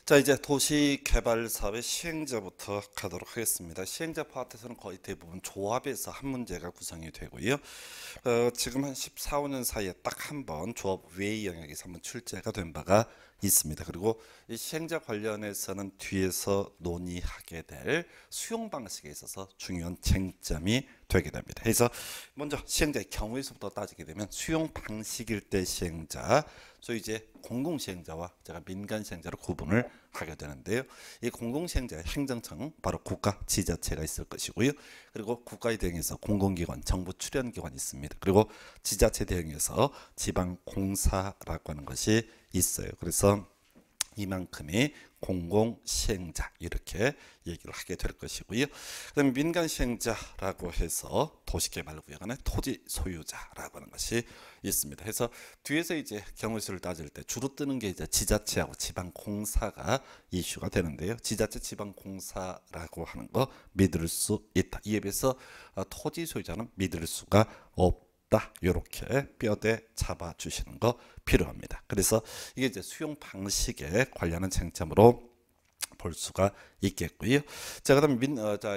자, 이제 도시개발사업의 시행자부터 가도록 하겠습니다. 시행자 파트에서는 거의 대부분 조합에서 한 문제가 구성이 되고요. 지금 한 14, 15년 사이에 딱 한 번 조합 외의 영역에서 한번 출제가 된 바가 있습니다. 그리고 이 시행자 관련해서는 뒤에서 논의하게 될 수용 방식에 있어서 중요한 쟁점이 되게 됩니다. 그래서 먼저 시행자의 경우에서부터 따지게 되면 수용 방식일 때 시행자, 소위 이제 공공 시행자와 제가 민간 시행자로 구분을 하게 되는데요. 이 공공 시행자의 행정청, 바로 국가 지자체가 있을 것이고요. 그리고 국가에 대응해서 공공기관, 정부 출연기관이 있습니다. 그리고 지자체 대응해서 지방공사라고 하는 것이 있어요. 그래서 이만큼이 공공 시행자 이렇게 얘기를 하게 될 것이고요. 그다음 민간 시행자라고 해서 도시개발구역 안에 토지 소유자라고 하는 것이 있습니다. 그래서 뒤에서 이제 경우 수를 따질 때 주로 뜨는 게 이제 지자체하고 지방공사가 이슈가 되는데요. 지자체 지방공사라고 하는 거 믿을 수 있다. 이에 비해서 토지 소유자는 믿을 수가 없다. 이렇게 뼈대 잡아 주시는 거 필요합니다. 그래서 이게 이제 수용 방식에 관련한 쟁점으로 볼 수가 있겠고요. 자, 그다음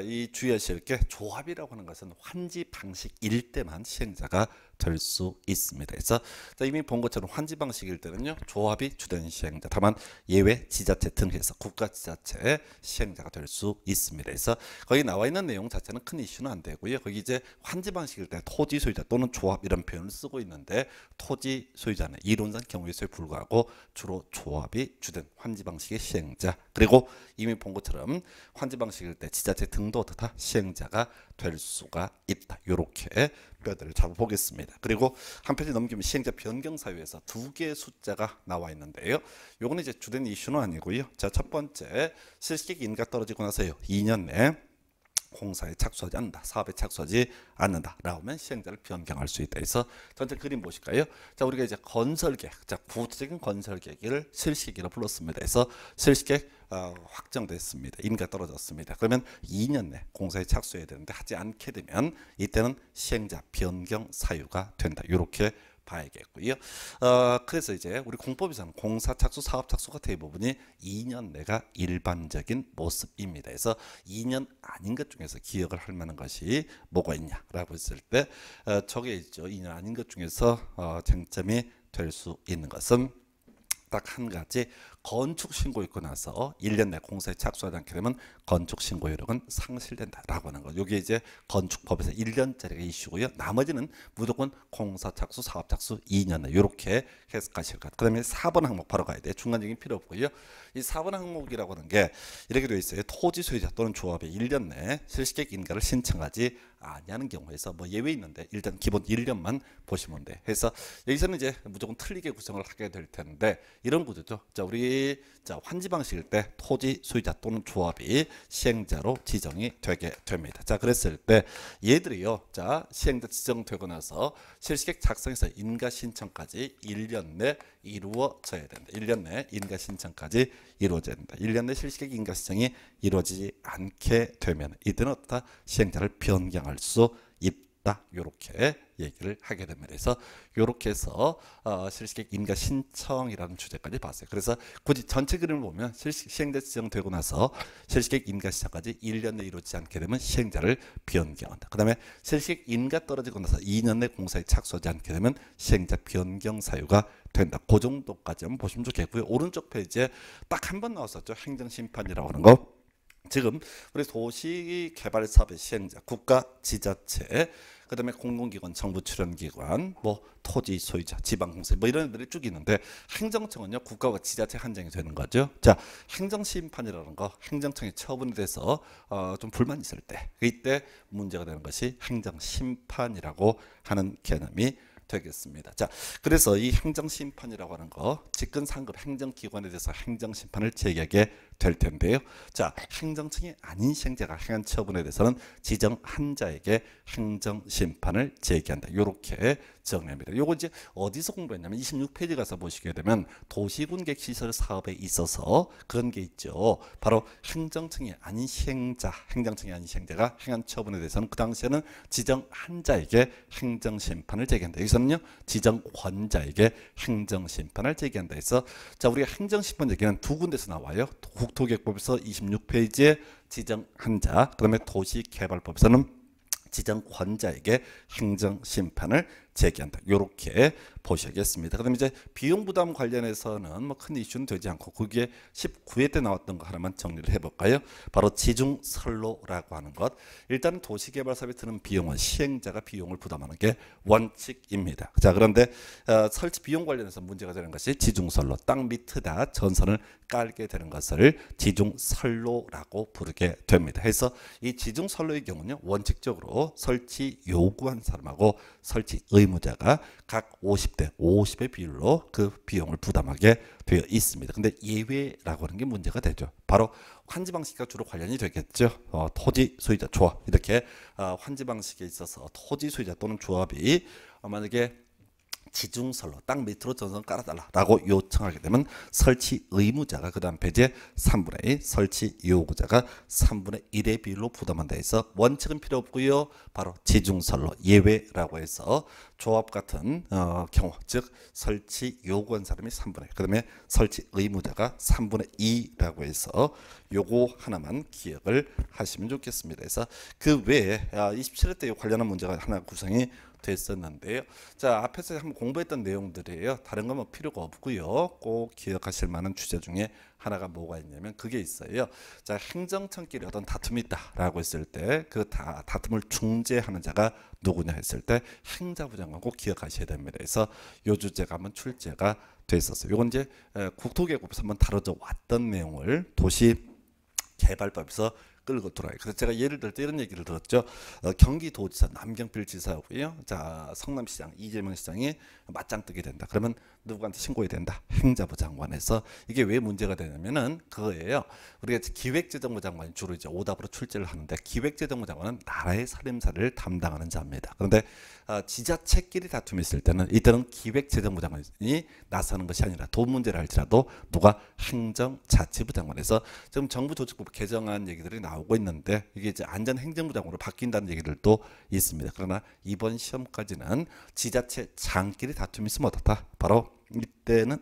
이 주의하실 게 조합이라고 하는 것은 환지 방식일 때만 시행자가 될 수 있습니다. 그래서 이미 본 것처럼 환지 방식일 때는요, 조합이 주된 시행자, 다만 예외 지자체 등해서 국가 지자체 시행자가 될 수 있습니다. 그래서 거기 나와 있는 내용 자체는 큰 이슈는 안 되고요. 거기 이제 환지 방식일 때 토지 소유자 또는 조합 이런 표현을 쓰고 있는데, 토지 소유자는 이론상 경우의 수에 불구하고 주로 조합이 주된 환지 방식의 시행자, 그리고 이미 본 것처럼 환지 방식일 때 지자체 등도 다 시행자가 될 수가 있다. 이렇게 뼈대를 잡아보겠습니다. 그리고 한 페이지 넘기면 시행자 변경 사유에서 두 개의 숫자가 나와 있는데요. 요거는 이제 주된 이슈는 아니고요. 자, 첫 번째, 실시객 인가 떨어지고 나서요, 2년 내 공사에 착수하지 않는다, 사업에 착수하지 않는다 라고 하면 시행자를 변경할 수 있다. 그래서 전체 그림 보실까요? 자, 우리가 이제 건설계획, 자, 구체적인 건설계획을 실시계획이라고 불렀습니다. 그래서 실시계획 확정됐습니다. 인가 떨어졌습니다. 그러면 2년 내 공사에 착수해야 되는데 하지 않게 되면 이때는 시행자 변경 사유가 된다. 이렇게 봐야겠고요. 그래서 이제 우리 공법에서는 공사 착수, 사업 착수가 대부분이 2년 내가 일반적인 모습입니다. 그래서 2년 아닌 것 중에서 기억을 할 만한 것이 뭐가 있냐라고 했을 때 저게 있죠. 2년 아닌 것 중에서 쟁점이 될 수 있는 것은 딱 한 가지, 건축 신고 있고 나서 1년 내 공사에 착수하지 않게 되면 건축 신고 효력은 상실된다라고 하는 거. 이게 이제 건축법에서 1년짜리가 이슈고요. 나머지는 무조건 공사 착수, 사업 착수 2년 내 이렇게 해석하실 것 같아요. 그다음에 4번 항목 바로 가야 돼요. 중간적인 필요 없고요. 이 4번 항목이라고 하는 게 이렇게 되어 있어요. 토지 소유자 또는 조합이 1년 내 실시계획 인가를 신청하지 아니하는 경우에서 뭐 예외 있는데 일단 기본 1년만 보시면 돼. 그래서 여기서는 이제 무조건 틀리게 구성을 하게 될 텐데 이런 구조죠. 자, 우리 환지 방식일 때 토지 소유자 또는 조합이 시행자로 지정이 되게 됩니다. 자, 그랬을 때 얘들이요, 자, 시행자 지정되고 나서 실시계획 작성에서 인가 신청까지 1년 내 이루어져야 된다. 1년 내 인가 신청까지 이루어져야 된다. 1년 내 실시계획 인가 신청이 이루어지지 않게 되면 이때는 어떻다? 시행자를 변경할 수 있다. 이렇게 얘기를 하게 됩니다. 그래서 이렇게 해서 실시계획 인가 신청이라는 주제까지 봤어요. 그래서 굳이 전체 그림을 보면 시행자 지정되고 나서 실시계획 인가 신청까지 1년 내 이루어지지 않게 되면 시행자를 변경한다. 그 다음에 실시계획 인가 떨어지고 나서 2년 내 공사에 착수하지 않게 되면 시행자 변경 사유가 된다. 그 정도까지만 보시면 좋겠고요. 오른쪽 페이지에 딱 한 번 나왔었죠. 행정심판이라고 하는 거. 지금 우리 도시개발사업의 시행자, 국가, 지자체, 그다음에 공공기관, 정부 출연기관, 뭐 토지 소유자, 지방공사, 뭐 이런 애들이 쭉 있는데 행정청은요, 국가와 지자체 한정이 되는 거죠. 자, 행정심판이라는 거, 행정청이 처분이 돼서 좀 불만이 있을 때, 이때 문제가 되는 것이 행정심판이라고 하는 개념이 되겠습니다. 자, 그래서 이 행정심판이라고 하는 거, 직권상급 행정기관에 대해서 행정심판을 제기하게 될 텐데요. 자, 행정청이 아닌 시행자가 행한 처분에 대해서는 지정한 자에게 행정심판을 제기한다. 이렇게 정리합니다. 요거 이제 어디서 공부했냐면 26페이지 가서 보시게 되면 도시군객시설 사업에 있어서 그런 게 있죠. 바로 행정청이 아닌 시행자, 행정청이 아닌 시행자가 행한 처분에 대해서는 그 당시에는 지정한 자에게 행정심판을 제기한다. 여기서는요, 지정권자에게 행정심판을 제기한다 해서, 자, 우리가 행정심판 제기는 두 군데서 나와요. 국토계획법에서 26페이지에 지정한 자, 그다음에 도시개발법에서는 지정권자에게 행정심판을 제기한다. 이렇게 보셔야겠습니다. 그다음에 이제 비용 부담 관련해서는 뭐 큰 이슈는 되지 않고 그게 19회 때 나왔던 거 하나만 정리를 해볼까요? 바로 지중설로라고 하는 것. 일단 도시개발 사업에 드는 비용은 시행자가 비용을 부담하는 게 원칙입니다. 자, 그런데 설치 비용 관련해서 문제가 되는 것이 지중설로, 땅 밑에다 전선을 깔게 되는 것을 지중설로라고 부르게 됩니다. 그래서 이 지중설로의 경우는 원칙적으로 설치 요구한 사람하고 설치 의무자가 각 50대 50의 비율로 그 비용을 부담하게 되어 있습니다. 근데 예외라고 하는 게 문제가 되죠. 바로 환지 방식과 주로 관련이 되겠죠. 토지 소유자 조합, 이렇게 환지 방식에 있어서 토지 소유자 또는 조합이 만약에 지중설로 땅 밑으로 전선 깔아달라라고 요청하게 되면 설치 의무자가 그 다음 배제 3분의 1, 설치 요구자가 3분의 1의 비율로 부담한다 해서 원칙은 필요 없고요. 바로 지중설로 예외라고 해서 조합 같은 경우, 즉 설치 요구한 사람이 3분의 1, 그 다음에 설치 의무자가 3분의 2라고 해서 요거 하나만 기억을 하시면 좋겠습니다. 그래서 그 외에 27회 때 관련한 문제가 하나 구성이 됐었는데요. 자, 앞에서 한번 공부했던 내용들이에요. 다른 건 뭐 필요가 없고요. 꼭 기억하실 만한 주제 중에 하나가 뭐가 있냐면 그게 있어요. 자, 행정청끼리 어떤 다툼이 있다라고 했을 때 그 다툼을 중재하는 자가 누구냐 했을 때 행자부 장관 꼭 기억하셔야 됩니다. 그래서 요 주제가 한번 출제가 됐었어요. 이건 이제 국토계획법에서 한번 다뤄져 왔던 내용을 도시개발법에서 끌고 들어와요. 그래서 제가 예를 들 때 이런 얘기를 들었죠. 경기도지사 남경필 지사하고요. 자, 성남시장 이재명 시장이 맞짱 뜨게 된다. 그러면 누구한테 신고해야 된다. 행자부 장관에서. 이게 왜 문제가 되냐면은 그거예요. 우리가 기획재정부 장관이 주로 이제 오답으로 출제를 하는데 기획재정부 장관은 나라의 살림살이를 담당하는 자입니다. 그런데 지자체끼리 다툼이 있을 때는 이때는 기획재정부 장관이 나서는 것이 아니라 돈 문제를 할지라도 누가 행정자치부 장관에서 지금 정부조직법 개정안 얘기들이 나오고 있는데 이게 이제 안전행정부 장관으로 바뀐다는 얘기들도 있습니다. 그러나 이번 시험까지는 지자체 장끼리 다툼이 있으면 어떻다? 바로 이때는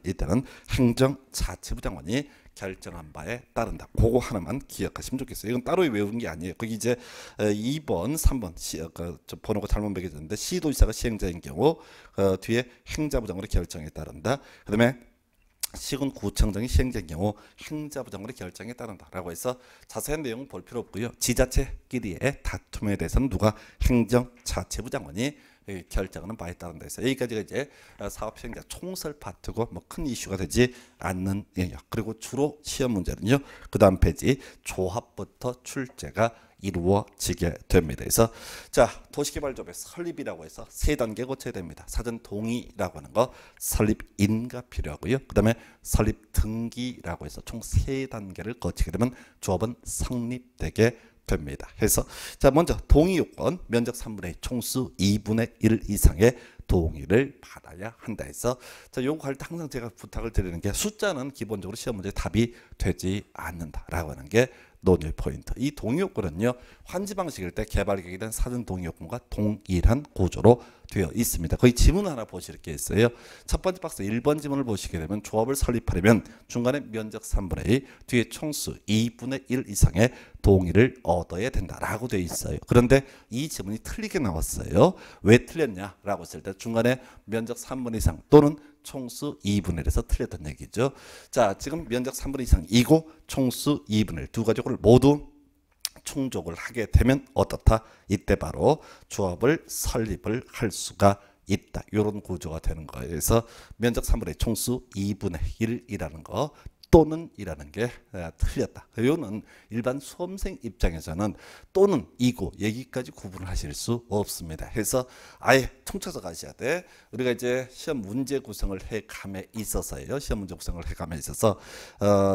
행정자치부 장관이 결정한 바에 따른다. 그거 하나만 기억하시면 좋겠어요. 이건 따로 외우는 게 아니에요. 거기 이제 2번, 3번 번호가 잘못 매겨졌는데 시도지사가 시행자인 경우 뒤에 행자부 장관의 결정에 따른다. 그다음에 시군구청장이 시행자인 경우 행자부 장관의 결정에 따른다라고 해서 자세한 내용은 볼 필요 없고요. 지자체끼리의 다툼에 대해서는 누가 행정자치부 장관이 결정하는 바에 따른다 해서 여기까지가 이제 사업 시행자 총설 파트고 뭐 큰 이슈가 되지 않는 영역. 그리고 주로 시험 문제는요. 그 다음 페이지 조합부터 출제가 이루어지게 됩니다. 그래서 자, 도시개발조합의 설립이라고 해서 세 단계 거쳐야 됩니다. 사전 동의라고 하는 거, 설립인가 필요하고요. 그 다음에 설립 등기라고 해서 총 세 단계를 거치게 되면 조합은 성립되게 됩니다. 그래서 자, 먼저 동의 요건 면적 3분의 2 총수 2분의 1 이상의 동의를 받아야 한다 해서 자, 요거 할 때 항상 제가 부탁을 드리는 게 숫자는 기본적으로 시험 문제 답이 되지 않는다라고 하는 게 논의 포인트. 이 동의 요건은요. 환지 방식일 때 개발 계획에 대한 사전 동의 요건과 동일한 구조로 되어 있습니다. 거의 지문 하나 보실 게 있어요. 첫 번째 박스 1번 지문을 보시게 되면 조합을 설립하려면 중간에 면적 3분의 2, 뒤에 총수 2분의 1 이상의 동의를 얻어야 된다라고 되어 있어요. 그런데 이 지문이 틀리게 나왔어요. 왜 틀렸냐라고 했을 때 중간에 면적 3분의 2 이상 또는 총수 2분의 1에서 틀렸던 얘기죠. 자, 지금 면적 3분의 2 이상이고 총수 2분의 1 두 가족을 모두 충족을 하게 되면 어떻다? 이때 바로 조합을 설립을 할 수가 있다. 이런 구조가 되는 거예요. 그래서 면적 3분의 2 총수 2분의 1이라는 거 또는 이라는 게 틀렸다. 이거는 일반 수험생 입장에서는 또는 이고 여기까지 구분을 하실 수 없습니다. 그래서 아예 퉁쳐서 가셔야 돼. 우리가 이제 시험 문제 구성을 해감에 있어서요. 시험 문제 구성을 해감에 있어서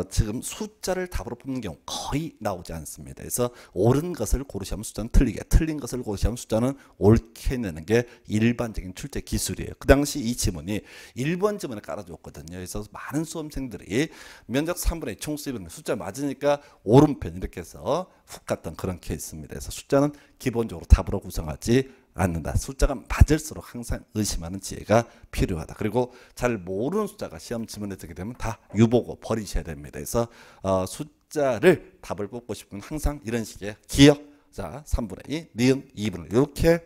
지금 숫자를 답으로 뽑는 경우 거의 나오지 않습니다. 그래서 옳은 것을 고르시면 숫자는 틀리게, 틀린 것을 고르시면 숫자는 옳게 내는 게 일반적인 출제 기술이에요. 그 당시 이 지문이 1번 지문에 깔아줬거든요. 그래서 많은 수험생들이 면적 3분의 2 총수 2분의 숫자 맞으니까 오른편 이렇게 해서 훅 갔던 그런 케이스입니다. 그래서 숫자는 기본적으로 답으로 구성하지 않는다. 숫자가 맞을수록 항상 의심하는 지혜가 필요하다. 그리고 잘 모르는 숫자가 시험 지문에 뜨게 되면 다 유보고 버리셔야 됩니다. 그래서 숫자를 답을 뽑고 싶으면 항상 이런 식의 기억, 자 3분의 2, 니은 2분의 1 이렇게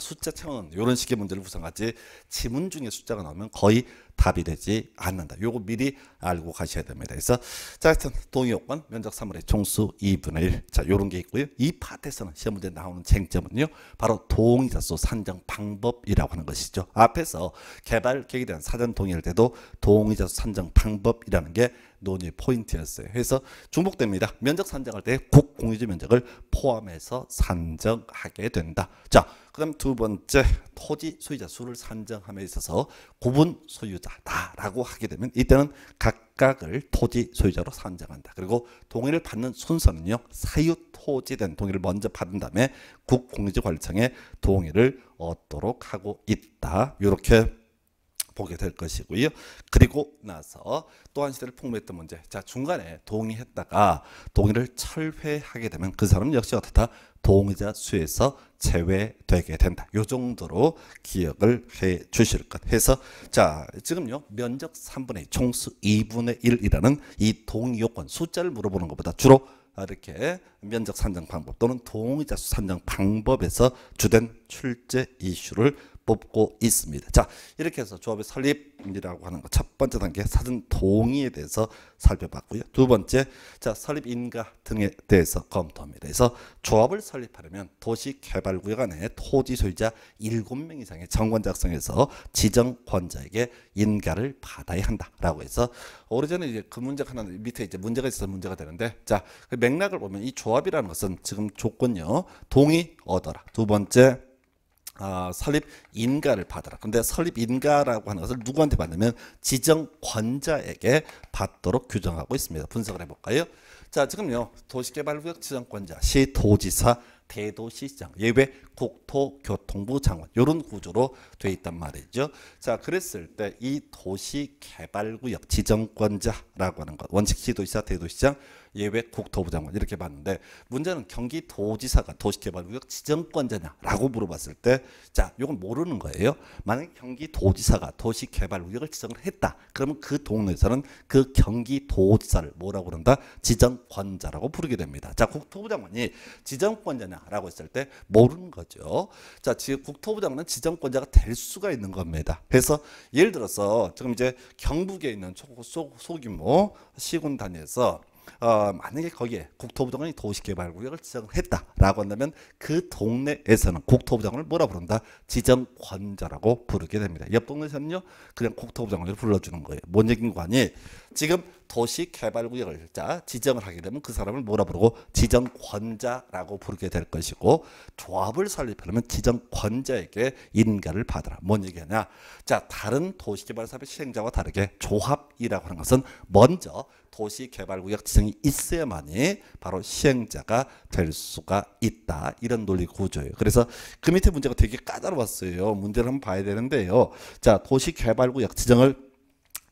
숫자 창은 이런 식의 문제를 구성하지 지문 중에 숫자가 나오면 거의 답이 되지 않는다. 요거 미리 알고 가셔야 됩니다. 그래서 자, 하여튼 동의요건 면적 3분의 총수 2분의 1. 자, 요런 게 있고요. 이 파트에서는 시험 문제 나오는 쟁점은요. 바로 동의자수 산정 방법이라고 하는 것이죠. 앞에서 개발 계획에 대한 사전 동의할 때도 동의자수 산정 방법이라는 게 논의 포인트였어요. 그래서 중복됩니다. 면적 산정할 때 국공유지 면적을 포함해서 산정하게 된다. 자, 그다음 두 번째 토지 소유자 수를 산정함에 있어서 구분 소유자다라고 하게 되면 이때는 각각을 토지 소유자로 산정한다. 그리고 동의를 받는 순서는요. 사유 토지된 동의를 먼저 받은 다음에 국공유지관리청에 동의를 얻도록 하고 있다. 이렇게 보게 될 것이고요. 그리고 나서 또 한 시대를 풍부했던 문제. 자, 중간에 동의했다가 동의를 철회하게 되면 그 사람은 역시 어떻다? 동의자 수에서 제외되게 된다. 요 정도로 기억을 해 주실 것 해서 자, 지금요. 면적 3분의 2, 총수 2분의 1이라는 이 동의 요건 숫자를 물어보는 것보다 주로 이렇게 면적 산정 방법 또는 동의자 수 산정 방법에서 주된 출제 이슈를 뽑고 있습니다. 자, 이렇게 해서 조합의 설립이라고 하는 것 첫 번째 단계 사전 동의에 대해서 살펴봤고요. 두 번째, 자 설립 인가 등에 대해서 검토합니다. 그래서 조합을 설립하려면 도시개발구역 안에 토지 소유자 7명 이상의 정권 작성해서 지정권자에게 인가를 받아야 한다라고 해서 오래전에 이제 그 문제가 하나 밑에 이제 문제가 있어서 문제가 되는데 자, 그 맥락을 보면 이 조합이라는 것은 지금 조건요 동의 얻어라. 두 번째 설립 인가를 받아라. 근데 설립 인가라고 하는 것을 누구한테 받냐면 지정권자에게 받도록 규정하고 있습니다. 분석을 해볼까요? 자, 지금요 도시개발구역 지정권자, 시도지사, 대도시장, 예외 국토교통부 장관 이런 구조로 돼 있단 말이죠. 자, 그랬을 때 이 도시개발구역 지정권자라고 하는 것 원칙 시도지사, 대도시장, 예외 국토부 장관 이렇게 봤는데 문제는 경기도지사가 도시개발구역 지정권자냐라고 물어봤을 때 자, 이건 모르는 거예요. 만약에 경기도지사가 도시개발구역을 지정을 했다. 그러면 그 동네에서는 그 경기도지사를 뭐라고 그런다? 지정권자라고 부르게 됩니다. 자, 국토부 장관이 지정권자냐라고 했을 때 모르는 거죠. 자, 지금 국토부 장관은 지정권자가 될 수가 있는 겁니다. 그래서 예를 들어서 지금 이제 경북에 있는 소규모 시군 단위에서 만약에 거기에 국토부 장관이 도시개발구역을 지정을 했다라고 한다면 그 동네에서는 국토부 장관을 뭐라 부른다? 지정권자라고 부르게 됩니다. 옆 동네에서는요 그냥 국토부 장관을 불러주는 거예요. 뭔 얘기인 거 아니? 지금 도시개발구역을 자 지정을 하게 되면 그 사람을 뭐라 부르고 지정권자라고 부르게 될 것이고 조합을 설립하려면 지정권자에게 인가를 받아라. 뭔 얘기하냐? 자, 다른 도시개발사업의 시행자와 다르게 조합이라고 하는 것은 먼저 도시개발구역 지정이 있어야만이 바로 시행자가 될 수가 있다. 이런 논리 구조예요. 그래서 그 밑에 문제가 되게 까다로웠어요. 문제를 한번 봐야 되는데요. 자, 도시개발구역 지정을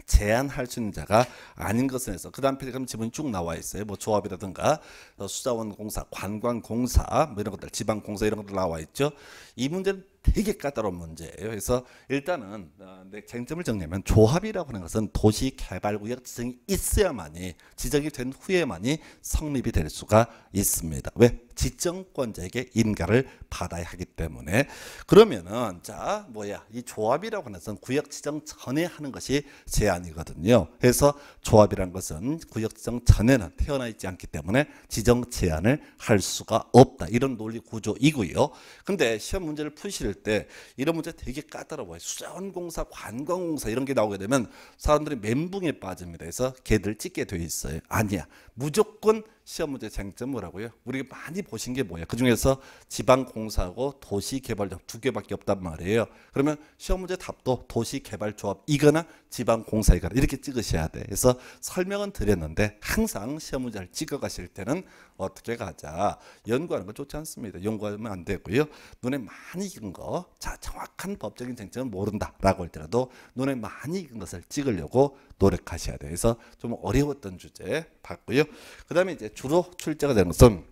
제한할 수 있는 자가 아닌 것에 대해서 그 다음 페이지 가면 지문이 쭉 나와 있어요. 뭐 조합이라든가 수자원공사, 관광공사 뭐 이런 것들, 지방공사 이런 것들 나와 있죠. 이 문제는 되게 까다로운 문제예요. 그래서 일단은 내 쟁점을 정리하면 조합이라고 하는 것은 도시개발구역 지정이 있어야만이 지정이 된 후에만이 성립이 될 수가 있습니다. 왜? 지정권자에게 인가를 받아야 하기 때문에. 그러면은 자 뭐야 이 조합이라고 하는 것은 구역 지정 전에 하는 것이 제한이거든요. 그래서 조합이라는 것은 구역 지정 전에는 태어나 있지 않기 때문에 지정 제한을 할 수가 없다. 이런 논리 구조이고요. 근데 시험 문제를 푸실 때 이런 문제 되게 까다로워요. 수자원공사, 관광공사 이런 게 나오게 되면 사람들이 멘붕에 빠집니다. 그래서 걔들 찍게 돼 있어요. 아니야. 무조건 시험 문제 쟁점 뭐라고요? 우리가 많이 보신 게 뭐예요? 그 중에서 지방공사하고 도시개발조합 두 개밖에 없단 말이에요. 그러면 시험 문제 답도 도시개발조합이거나 지방공사이거나 이렇게 찍으셔야 돼. 그래서 설명은 드렸는데 항상 시험 문제를 찍어 가실 때는 어떻게 가자. 연구하는 건 좋지 않습니다. 연구하면 안 되고요. 눈에 많이 익은 거, 자 정확한 법적인 쟁점은 모른다라고 할때라도 눈에 많이 익은 것을 찍으려고 노력하셔야 돼요. 그래서 좀 어려웠던 주제 봤고요. 그 다음에 이제 주로 출제가 되는 것은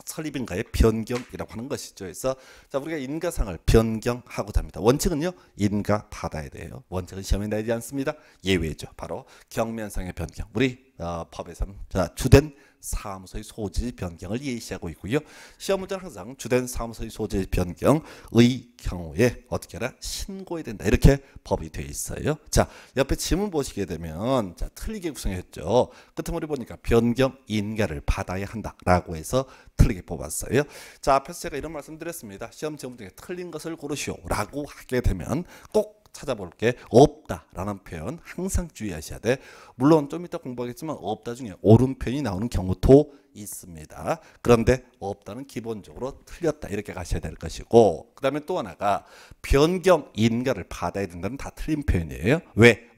설립인가의 변경이라고 하는 것이죠. 그래서 자 우리가 인가상을 변경하고자 합니다. 원칙은요 인가 받아야 돼요. 원칙은 시험에 내지 않습니다. 예외죠. 바로 경면상의 변경. 우리 법에서는 자 주된 사무소의 소지 변경을 예시하고 있고요. 시험 문제는 항상 주된 사무소의 소지 변경의 경우에 어떻게 하라? 신고해야 된다. 이렇게 법이 되어 있어요. 자, 옆에 지문 보시게 되면 자, 틀리게 구성했죠. 끝머리 보니까 변경 인가를 받아야 한다라고 해서 틀리게 뽑았어요. 자, 앞에서 제가 이런 말씀 드렸습니다. 시험 제목 중에 틀린 것을 고르시오라고 하게 되면 꼭 찾아볼 게 없다라는 표현 항상 주의하셔야 돼. 물론 좀 이따 공부하겠지만 없다 중에 옳은 표현이 나오는 경우도 있습니다. 그런데 없다는 기본적으로 틀렸다 이렇게 가셔야 될 것이고, 그 다음에 또 하나가 변경 인가를 받아야 된다는 다 틀린 표현이에요. 왜?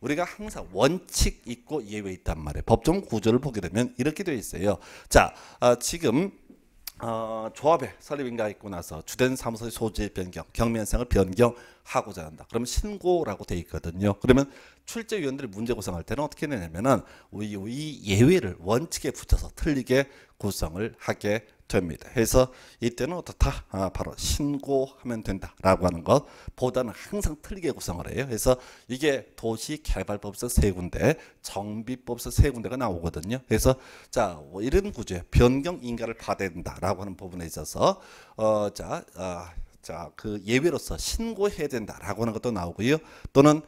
우리가 항상 원칙 있고 예외 있단 말이에요. 법정 구조를 보게 되면 이렇게 되어 있어요. 자, 지금 조합에 설립인가 있고 나서 주된 사무소의 소지 변경, 경면상을 변경하고자 한다. 그러면 신고라고 돼 있거든요. 그러면 출제위원들이 문제 구성할 때는 어떻게 내냐면은 이 예외를 원칙에 붙여서 틀리게 구성을 하게 됩니다. 그래서 이때는 어떻다? 바로 신고하면 된다라고 하는 것보다는 항상 틀리게 구성을 해요. 그래서 이게 도시개발법에서 세 군데, 정비법에서 세 군데가 나오거든요. 그래서 자 이런 구조에 변경 인가를 받아야 된다라고 하는 부분에 있어서 그 예외로서 신고해야 된다라고 하는 것도 나오고요. 또는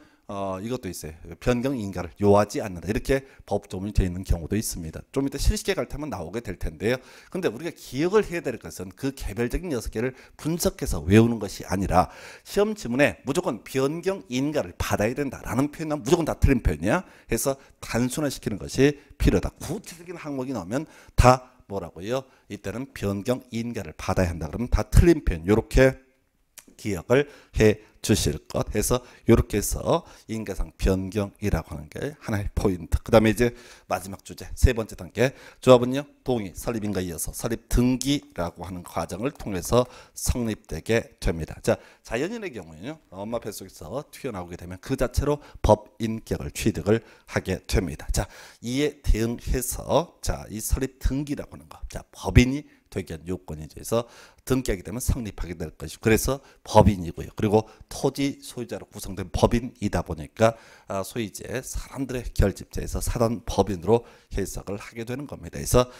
이것도 있어요. 변경 인가를 요하지 않는다. 이렇게 법조문이 되어 있는 경우도 있습니다. 좀 이따 실시계 갈 때만 나오게 될 텐데요. 근데 우리가 기억을 해야 될 것은 그 개별적인 6개를 분석해서 외우는 것이 아니라 시험 지문에 무조건 변경 인가를 받아야 된다라는 표현은 무조건 다 틀린 표현이야. 해서 단순화시키는 것이 필요하다. 구체적인 항목이 나오면 다 뭐라고요? 이때는 변경 인가를 받아야 한다. 그러면 다 틀린 표현. 이렇게 기억을 해 주실 것 해서 이렇게 해서 인가상 변경이라고 하는 게 하나의 포인트. 그 다음에 이제 마지막 주제 세 번째 단계 조합은요 동의 설립인가에 이어서 설립 등기라고 하는 과정을 통해서 성립되게 됩니다. 자 자연인의 경우에는요 엄마 뱃속에서 튀어나오게 되면 그 자체로 법인격을 취득을 하게 됩니다. 자 이에 대응해서 자 이 설립 등기라고 하는 거 자 법인이 되기 위한 요건이죠. 그래서 등기하게 되면 성립하게 될 것이고 그래서 법인이고요. 그리고 토지 소유자로 구성된 법인이다 보니까 소위 이제 사람들의 결집체에서 사단 법인으로 해석을 하게 되는 겁니다. 그래서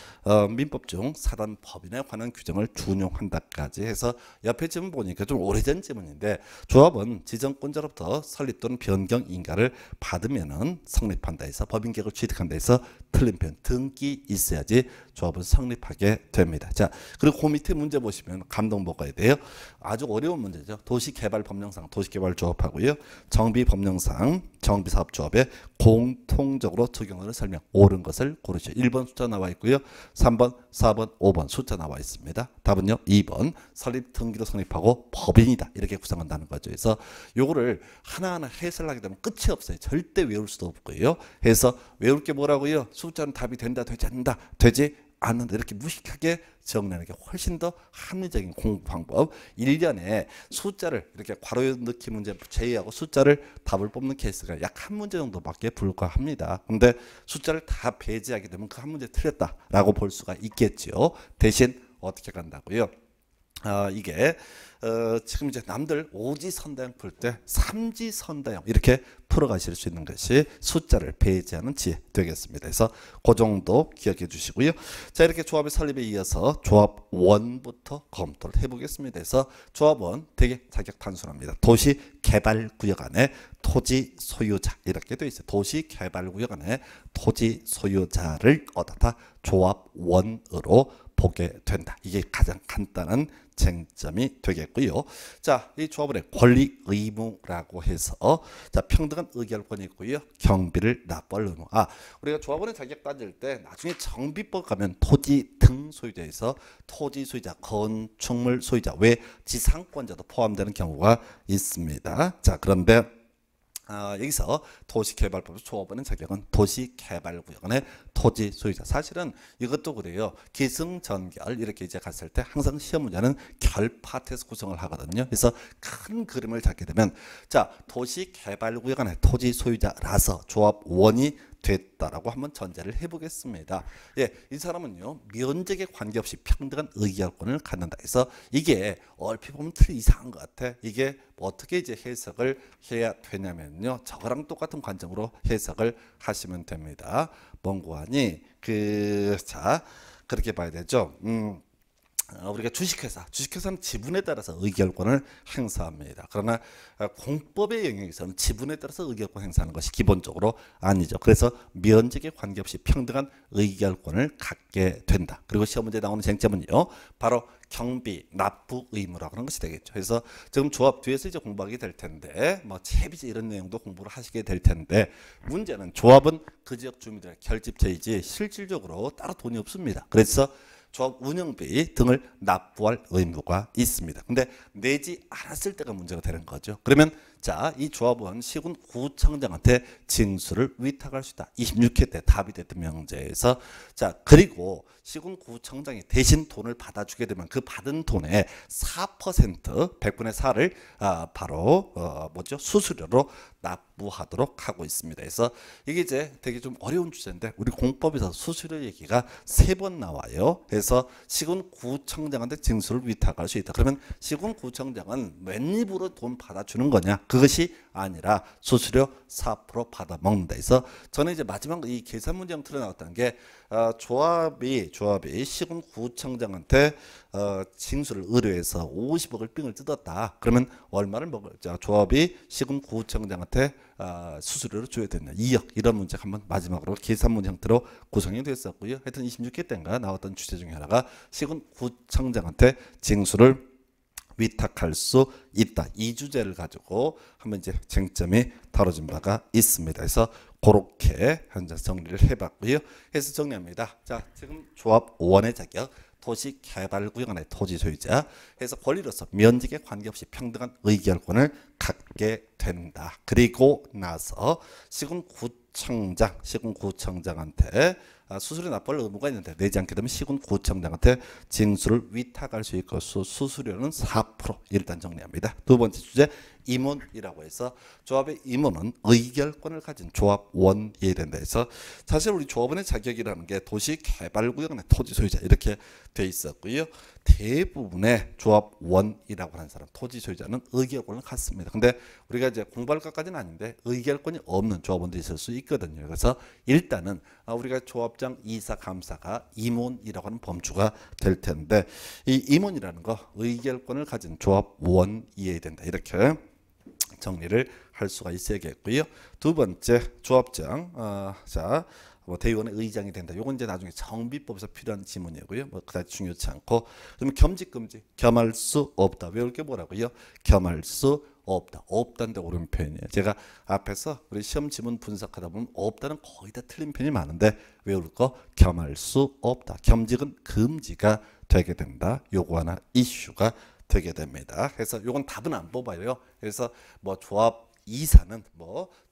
민법 중 사단 법인에 관한 규정을 준용한다까지 해서 옆에 지문 보니까 좀 오래전 지문인데 조합은 지정권자로부터 설립 또는 변경 인가를 받으면은 성립한다 해서 법인격을 취득한다 해서 틀린 표현 등기 있어야지 조합은 성립하게 됩니다. 자 그리고 그 밑에 문제 보시면 감동 먹어야 돼요. 아주 어려운 문제죠. 도시개발법령상 도시개발조합하고요. 정비법령상 정비사업조합에 공통적으로 적용하는 설명 옳은 것을 고르시오. 1번 숫자 나와 있고요. 3번, 4번, 5번 숫자 나와 있습니다. 답은요. 2번 설립 등기로 성립하고 법인이다. 이렇게 구성한다는 거죠. 그래서 요거를 하나하나 해설을 하게 되면 끝이 없어요. 절대 외울 수도 없고요. 그래서 외울 게 뭐라고요? 숫자는 답이 된다, 되지 않는다, 되지 않는다. 이렇게 무식하게 정리하는 게 훨씬 더 합리적인 공부 방법. 1년에 숫자를 이렇게 괄호에 넣기 문제 제외하고 숫자를 답을 뽑는 케이스가 약 한 문제 정도밖에 불과합니다. 근데 숫자를 다 배제하게 되면 그 한 문제 틀렸다라고 볼 수가 있겠죠. 대신 어떻게 간다고요? 이게 지금 이제 남들 오지선다형 풀 때 삼지선다형 이렇게 풀어가실 수 있는 것이 숫자를 배제하는 지혜 되겠습니다. 그래서 그 정도 기억해 주시고요. 자 이렇게 조합의 설립에 이어서 조합 1부터 검토를 해보겠습니다. 그래서 조합 1 되게 자격 단순합니다. 도시개발구역 안에 토지 소유자 이렇게 되어 있어요. 도시개발구역 안에 토지 소유자를 어떻다 조합 1으로 보게 된다. 이게 가장 간단한 쟁점이 되겠고요. 자, 이 조합원의 권리 의무라고 해서 자, 평등한 의결권이 있고요. 경비를 납부할 의무. 우리가 조합원의 자격 따질 때 나중에 정비법 가면 토지 등 소유자에서 토지 소유자, 건축물 소유자 외 지상권자도 포함되는 경우가 있습니다. 자, 그런데 여기서 도시개발법 조합원의 자격은 도시개발구역의 토지 소유자. 사실은 이것도 그래요. 기승전결 이렇게 이제 갔을 때 항상 시험 문제는 결파트에서 구성을 하거든요. 그래서 큰 그림을 잡게 되면 자, 도시개발구역의 토지 소유자라서 조합원이 됐다라고 한번 전제를 해보겠습니다. 예, 이 사람은요 면적에 관계없이 평등한 의결권을 갖는다. 해서 이게 얼핏 보면 틀리 이상한 것 같아. 이게 어떻게 이제 해석을 해야 되냐면요, 저거랑 똑같은 관점으로 해석을 하시면 됩니다. 뭔고하니 자 그렇게 봐야 되죠. 우리가 주식회사는 지분에 따라서 의결권을 행사합니다. 그러나 공법의 영역에서는 지분에 따라서 의결권 행사하는 것이 기본적으로 아니죠. 그래서 면적에 관계없이 평등한 의결권을 갖게 된다. 그리고 시험 문제에 나오는 쟁점은요, 바로 경비, 납부 의무라고 하는 것이 되겠죠. 그래서 지금 조합 뒤에서 이제 공부하게 될 텐데, 뭐 채비제 이런 내용도 공부를 하시게 될 텐데, 문제는 조합은 그 지역 주민들의 결집체이지 실질적으로 따로 돈이 없습니다. 그래서 조합 운영비 등을 납부할 의무가 있습니다. 근데 내지 않았을 때가 문제가 되는 거죠. 그러면 자, 이 조합은 시군구청장한테 징수를 위탁할 수 있다. 26회 때 답이 됐던 명제에서 자, 그리고 시군구청장이 대신 돈을 받아주게 되면 그 받은 돈의 4% 100분의 4를 바로 수수료로 납부하도록 하고 있습니다. 그래서 이게 이제 되게 좀 어려운 주제인데 우리 공법에서 수수료 얘기가 3번 나와요. 그래서 시군구청장한테 징수를 위탁할 수 있다. 그러면 시군구청장은 웬입으로 돈 받아주는 거냐? 그것이 아니라 수수료 4% 받아 먹는다. 그래서 저는 이제 마지막 이 계산 문제 형태로 나왔던 게 조합이 시군구청장한테 징수를 의뢰해서 50억을 삥을 뜯었다. 그러면 얼마를 조합이 시군구청장한테 수수료를 줘야 되냐? 2억. 이런 문제가 한번 마지막으로 계산 문제 형태로 구성이 됐었고요. 하여튼 26회 때인가 나왔던 주제 중에 하나가 시군구청장한테 징수를 위탁할 수 있다. 이 주제를 가지고 한번 이제 쟁점이 다뤄진 바가 있습니다. 그래서 그렇게 현재 정리를 해봤고요. 해서 정리합니다. 자, 지금 조합 5원의 자격, 도시개발구역 안의 토지 소유자, 해서 권리로서 면적에 관계없이 평등한 의결권을 갖게 된다. 그리고 나서 시군구청장한테 수수료 납부할 의무가 있는데 내지 않게 되면 시군구청장한테 징수를 위탁할 수 있고 수수료는 4% 일단 정리합니다. 두 번째 주제 임원이라고 해서 조합의 임원은 의결권을 가진 조합원이 된다 해서 사실 우리 조합원의 자격이라는 게 도시개발구역 내 토지 소유자 이렇게 돼 있었고요. 대부분의 조합원이라고 하는 사람 토지 소유자는 의결권을 갖습니다. 근데 우리가 이제 공부할 것까지는 아닌데 의결권이 없는 조합원도 있을 수 있거든요. 그래서 일단은 우리가 조합장, 이사, 감사가 임원이라고 하는 범주가 될 텐데 이 임원이라는 거 의결권을 가진 조합원 이해해야 된다. 이렇게 정리를 할 수가 있어야겠고요. 두 번째 조합장 대의원의 의장이 된다. 요건 이제 나중에 정비법에서 필요한 지문이고요. 그다지 중요치 않고 그러면 겸직금지 겸할 수 없다. 외울 게 뭐라고요? 겸할 수 없다. 없다는데 옳은 표현이에요. 제가 앞에서 우리 시험 지문 분석하다 보면 없다는 거의 다 틀린 편이 많은데 외울 거 겸할 수 없다. 겸직은 금지가 되게 된다. 요거 하나 이슈가 되게 됩니다. 그래서 요건 답은 안 뽑아요. 그래서 조합 이사는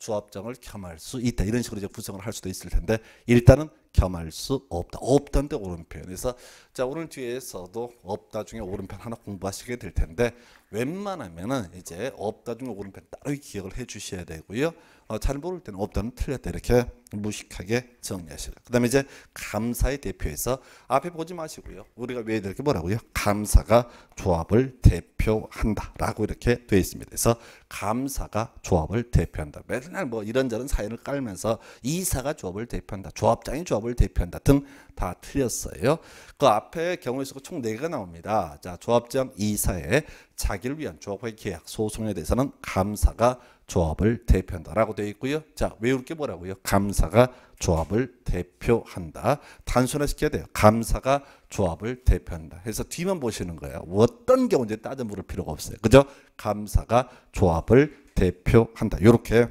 조합장을 겸할 수 있다. 이런 식으로 이제 구성을 할 수도 있을 텐데 일단은 겸할 수 없다. 없다는데 옳은 표현. 그래서 자, 오늘 뒤에서도 없다 중에 옳은 편 하나 공부하시게 될 텐데 웬만하면은 이제 없다 중에 옳은 편 따로 기억을 해 주셔야 되고요. 잘 모를 때는 없다는 틀렸다 이렇게 무식하게 정리하시라. 그 다음에 이제 감사의 대표에서 앞에 보지 마시고요. 우리가 왜 이렇게 뭐라고요? 감사가 조합을 대표한다 라고 이렇게 되어 있습니다. 그래서 감사가 조합을 대표한다. 맨날 이런저런 사연을 깔면서 이사가 조합을 대표한다. 조합장이 조합을 조합을 대표한다 등 다 틀렸어요. 그 앞에 경우의 수가 총 4개가 나옵니다. 자, 조합장 이사의 자기를 위한 조합의 계약 소송에 대해서는 감사가 조합을 대표한다라고 되어 있고요. 자, 외울 게 뭐라고요? 감사가 조합을 대표한다. 단순화시켜야 돼요. 감사가 조합을 대표한다. 해서 뒤만 보시는 거예요. 어떤 경우인지 따져 물을 필요가 없어요. 그죠? 감사가 조합을 대표한다. 이렇게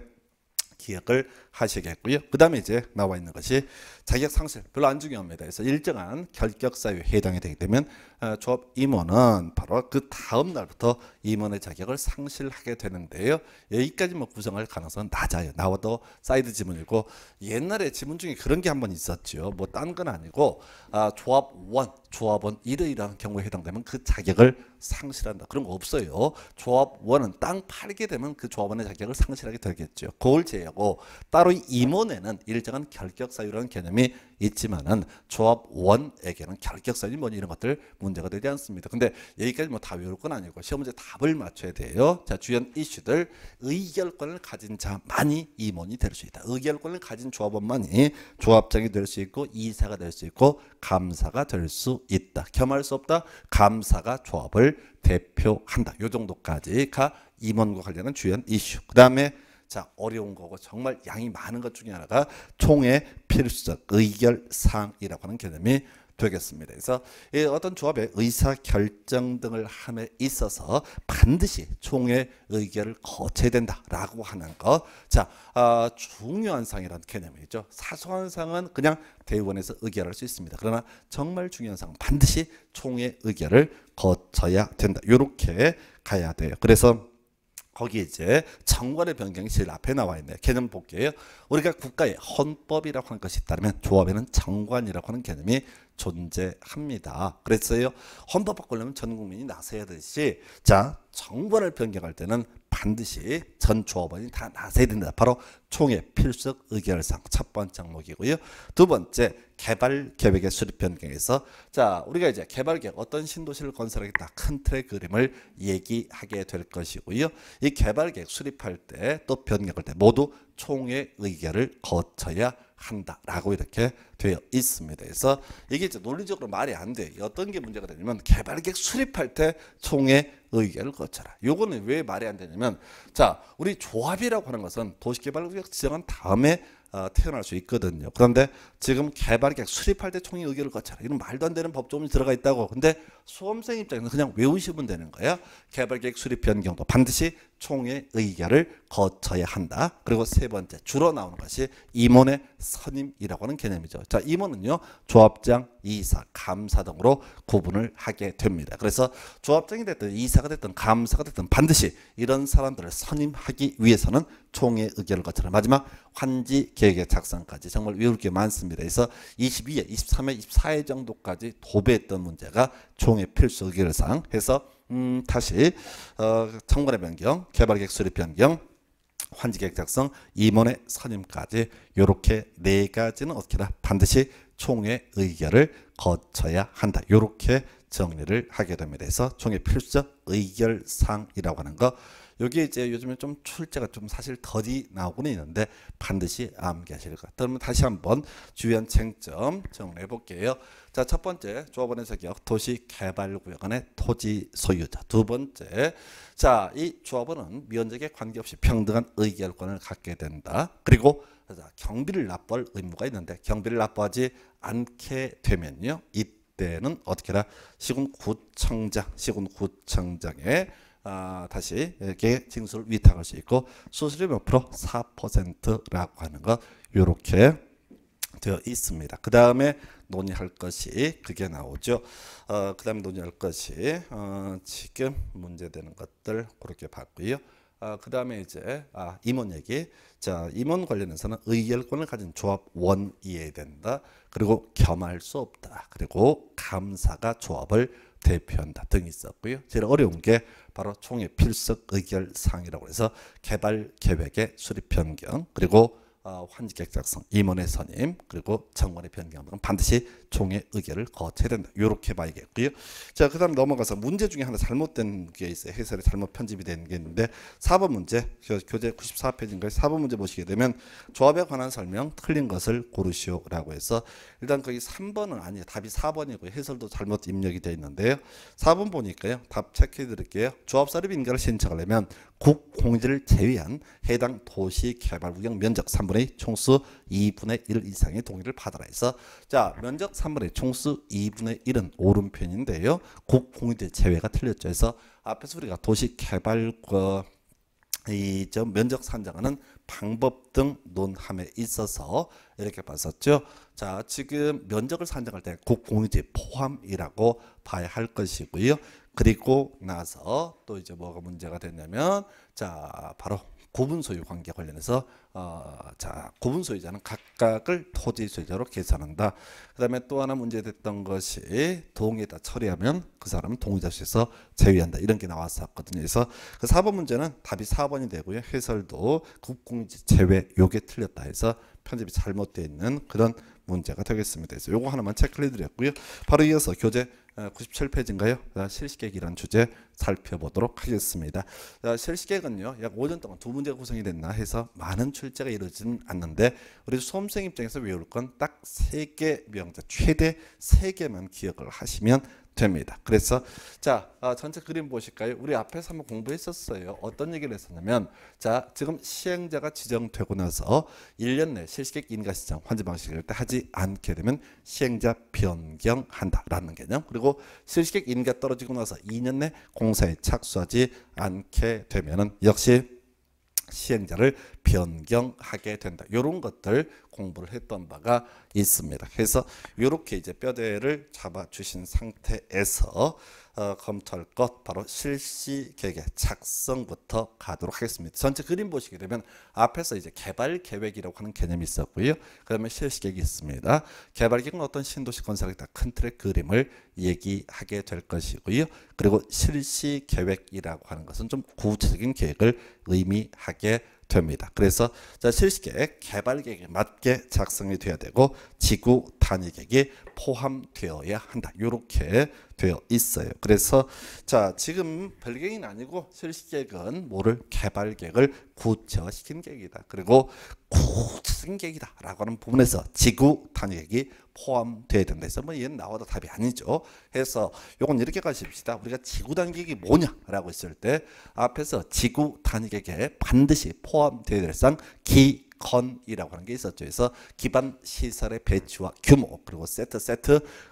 기억을 하시겠고요. 그 다음에 이제 나와 있는 것이 자격 상실 별로 안 중요합니다. 그래서 일정한 결격 사유에 해당이 되게 되면 조합 임원은 바로 그 다음 날부터 임원의 자격을 상실하게 되는데요. 여기까지만 구성할 가능성은 낮아요. 나와도 사이드 지문이고 옛날에 지문 중에 그런 게 한 번 있었죠. 뭐 딴 건 아니고 조합원 이러이러한 경우에 해당되면 그 자격을 상실한다. 그런 거 없어요. 조합원은 땅 팔게 되면 그 조합원의 자격을 상실하게 되겠죠. 그걸 제외하고 따로 임원에는 일정한 결격 사유라는 개념이 있지만은 조합원에게는 결격 사유 뭐 이런 것들 문제가 되지 않습니다. 근데 여기까지 뭐 다 외울 건 아니고 시험 문제 답을 맞춰야 돼요. 자, 주연 이슈들 의결권을 가진 자만이 임원이 될 수 있다. 의결권을 가진 조합원만이 조합장이 될 수 있고 이사가 될 수 있고 감사가 될 수 있다. 겸할 수 없다. 감사가 조합을 대표한다. 요 정도까지가 임원과 관련한 주연 이슈. 그 다음에 자, 어려운 거고 정말 양이 많은 것 중에 하나가 총회 필수적 의결사항이라고 하는 개념이 되겠습니다. 그래서 어떤 조합의 의사결정 등을 함에 있어서 반드시 총회 의결을 거쳐야 된다라고 하는 것. 자, 중요한 사항이라는 개념이죠. 사소한 사항은 그냥 대의원에서 의결할 수 있습니다. 그러나 정말 중요한 사항은 반드시 총회 의결을 거쳐야 된다. 이렇게 가야 돼요. 그래서 거기 이제 정관의 변경이 제일 앞에 나와 있네요. 개념 볼게요. 우리가 국가의 헌법이라고 하는 것이 있다면 조합에는 정관이라고 하는 개념이 존재합니다. 그랬어요. 헌법 바꾸려면 전 국민이 나서야 되듯이 자, 정관을 변경할 때는 반드시 전 조합원이 다 나서야 된다. 바로 총회 필수적 의결사항 첫 번째 항목이고요. 두 번째 개발 계획의 수립 변경에서 자, 우리가 이제 개발 계획 어떤 신도시를 건설하겠다 큰 틀의 그림을 얘기하게 될 것이고요. 이 개발 계획 수립할 때 또 변경할 때 모두 총회 의결을 거쳐야 한다라고 이렇게 되어 있습니다. 그래서 이게 이제 논리적으로 말이 안 돼. 어떤 게 문제가 되냐면 개발 계획 수립할 때 총회 의결을 거쳐라. 요거는 왜 말이 안 되냐면 자, 우리 조합이라고 하는 것은 도시개발구역 지정한 다음에 태어날 수 있거든요. 그런데 지금 개발계획 수립할 때 총회 의결을 거쳐라. 이런 말도 안 되는 법조문이 들어가 있다고. 근데 수험생 입장에서 그냥 외우시면 되는 거예요. 개발계획 수립 변경도 반드시 총회 의결을 거쳐야 한다. 그리고 세 번째 주로 나오는 것이 임원의 선임이라고 하는 개념이죠. 자, 임원은요 조합장, 이사, 감사 등으로 구분을 하게 됩니다. 그래서 조합장이 됐든 이사가 됐든 감사가 됐든 반드시 이런 사람들을 선임하기 위해서는 총회 의결을 거쳐라. 마지막 환지 계획의 작성까지 정말 외울 게 많습니다. 그래서 22회, 23회, 24회 정도까지 도배했던 문제가 총회 필수 의결사항 해서 다시 정관의 변경, 개발계획 수립 변경, 환지계획 작성, 임원의 선임까지 이렇게 네 가지는 어떻게나 반드시 총회 의결을 거쳐야 한다. 이렇게 정리를 하게 됩니다. 그래서 총회 필수적 의결사항이라고 하는 거 여기 이제 요즘에 좀 출제가 좀 사실 더디 나오고는 있는데 반드시 암기하실 것 같아요. 그러면 다시 한번 주연 쟁점 정리해 볼게요. 자, 첫 번째 조합원의 자격 도시개발구역 안의 토지 소유자. 두 번째 자, 이 조합원은 미원적에 관계없이 평등한 의결권을 갖게 된다. 그리고 경비를 납부할 의무가 있는데 경비를 납부하지 않게 되면요 이때는 어떻게나 시군구청장에 다시 이렇게 징수를 위탁할 수 있고 수수료 몇 프로 4%라고 하는 것 이렇게 되어 있습니다. 그 다음에 논의할 것이 그게 나오죠. 그 다음에 논의할 것이 지금 문제되는 것들 그렇게 봤고요. 그 다음에 이제 임원 얘기. 자, 임원 관련해서는 의결권을 가진 조합원이어야 된다. 그리고 겸할 수 없다. 그리고 감사가 조합을 대표한다 등이 있었고요. 제일 어려운 게 바로 총회 필수 의결 사항이라고 해서 개발 계획의 수립 변경 그리고 환지객 작성, 임원의 선임, 그리고 정원의 변경 은 반드시 총회 의결을 거쳐야 된다. 이렇게 봐야겠고요. 자, 그다음 넘어가서 문제 중에 하나 잘못된 게 있어요. 해설이 잘못 편집이 된 게 있는데 4번 문제, 교재 94페이지인가요? 4번 문제 보시게 되면 조합에 관한 설명 틀린 것을 고르시오라고 해서 일단 거기 3번은 아니에요. 답이 4번이고요. 해설도 잘못 입력이 되어 있는데요. 4번 보니까요. 답 체크해 드릴게요. 조합 설립 인가를 신청하려면 국공지를 제외한 해당 도시개발구역 면적 3분의 2 총수 2분의 1 이상의 동의를 받아라 해서 자, 면적 3분의 총수 2분의 1은 오른편인데요. 국공지 제외가 틀렸죠. 해서 앞에서 우리가 도시개발구 이저 면적 산정하는 방법 등 논함에 있어서 이렇게 봤었죠. 자, 지금 면적을 산정할 때 국공유지 포함이라고 봐야 할 것이고요. 그리고 나서 또 이제 뭐가 문제가 됐냐면 자, 바로 구분 소유 관계 관련해서 자, 구분 소유자는 각각을 토지 소유자로 계산한다. 그다음에 또 하나 문제됐던 것이 동의에다 처리하면 그 사람은 동의자수에서 제외한다. 이런 게 나왔었거든요. 그래서 그 4번 문제는 답이 4번이 되고요. 해설도 국공지 제외 요게 틀렸다 해서 편집이 잘못되어 있는 그런 문제가 되겠습니다. 그래서 요거 하나만 체크를 해드렸고요. 바로 이어서 교재 97페이지인가요? 실시계획이라는 주제 살펴보도록 하겠습니다. 실시계획은요, 약 5년 동안 두 문제가 구성이 됐나 해서 많은 출제가 이루어지는 않는데 우리 수험생 입장에서 외울 건 딱 3개 명제, 최대 3개만 기억을 하시면 됩니다. 그래서 자, 전체 그림 보실까요? 우리 앞에서 한번 공부했었어요. 어떤 얘기를 했었냐면 자, 지금 시행자가 지정되고 나서 1년 내 실시계획 인가신청 환지 방식을 하지 않게 되면 시행자 변경한다라는 개념. 그리고 실시계획 인가 떨어지고 나서 2년 내 공사에 착수하지 않게 되면은 역시 시행자를 변경하게 된다. 이런 것들 공부를 했던 바가 있습니다. 그래서 이렇게 이제 뼈대를 잡아주신 상태에서 검토할 것 바로 실시계획의 작성부터 가도록 하겠습니다. 전체 그림 보시게 되면 앞에서 이제 개발계획이라고 하는 개념이 있었고요. 그다음에 실시계획이 있습니다. 개발계획은 어떤 신도시 건설에 다 큰 틀의 그림을 얘기하게 될 것이고요. 그리고 실시계획이라고 하는 것은 좀 구체적인 계획을 의미하게 됩니다. 그래서 자, 실시계획, 개발계획에 맞게 작성이 돼야 되고 지구 단위계획이 포함되어야 한다. 이렇게 되어 있어요. 그래서 자, 지금 별계획은 아니고 실시계획은 뭐를 개발계획을 구체화시킨 계획이다. 그리고 구체적인 계획이다 라고 하는 부분에서 지구 단위계획이 포함되어야 된다 해서 뭐 얘는 나와도 답이 아니죠. 해서 요건 이렇게 가십시다. 우리가 지구 단위계획이 뭐냐라고 했을 때 앞에서 지구 단위계획에 반드시 포함되어야 될 사항 기건이라고 하는 게 있었죠. 그래서 기반 시설의 배치와 규모 그리고 세트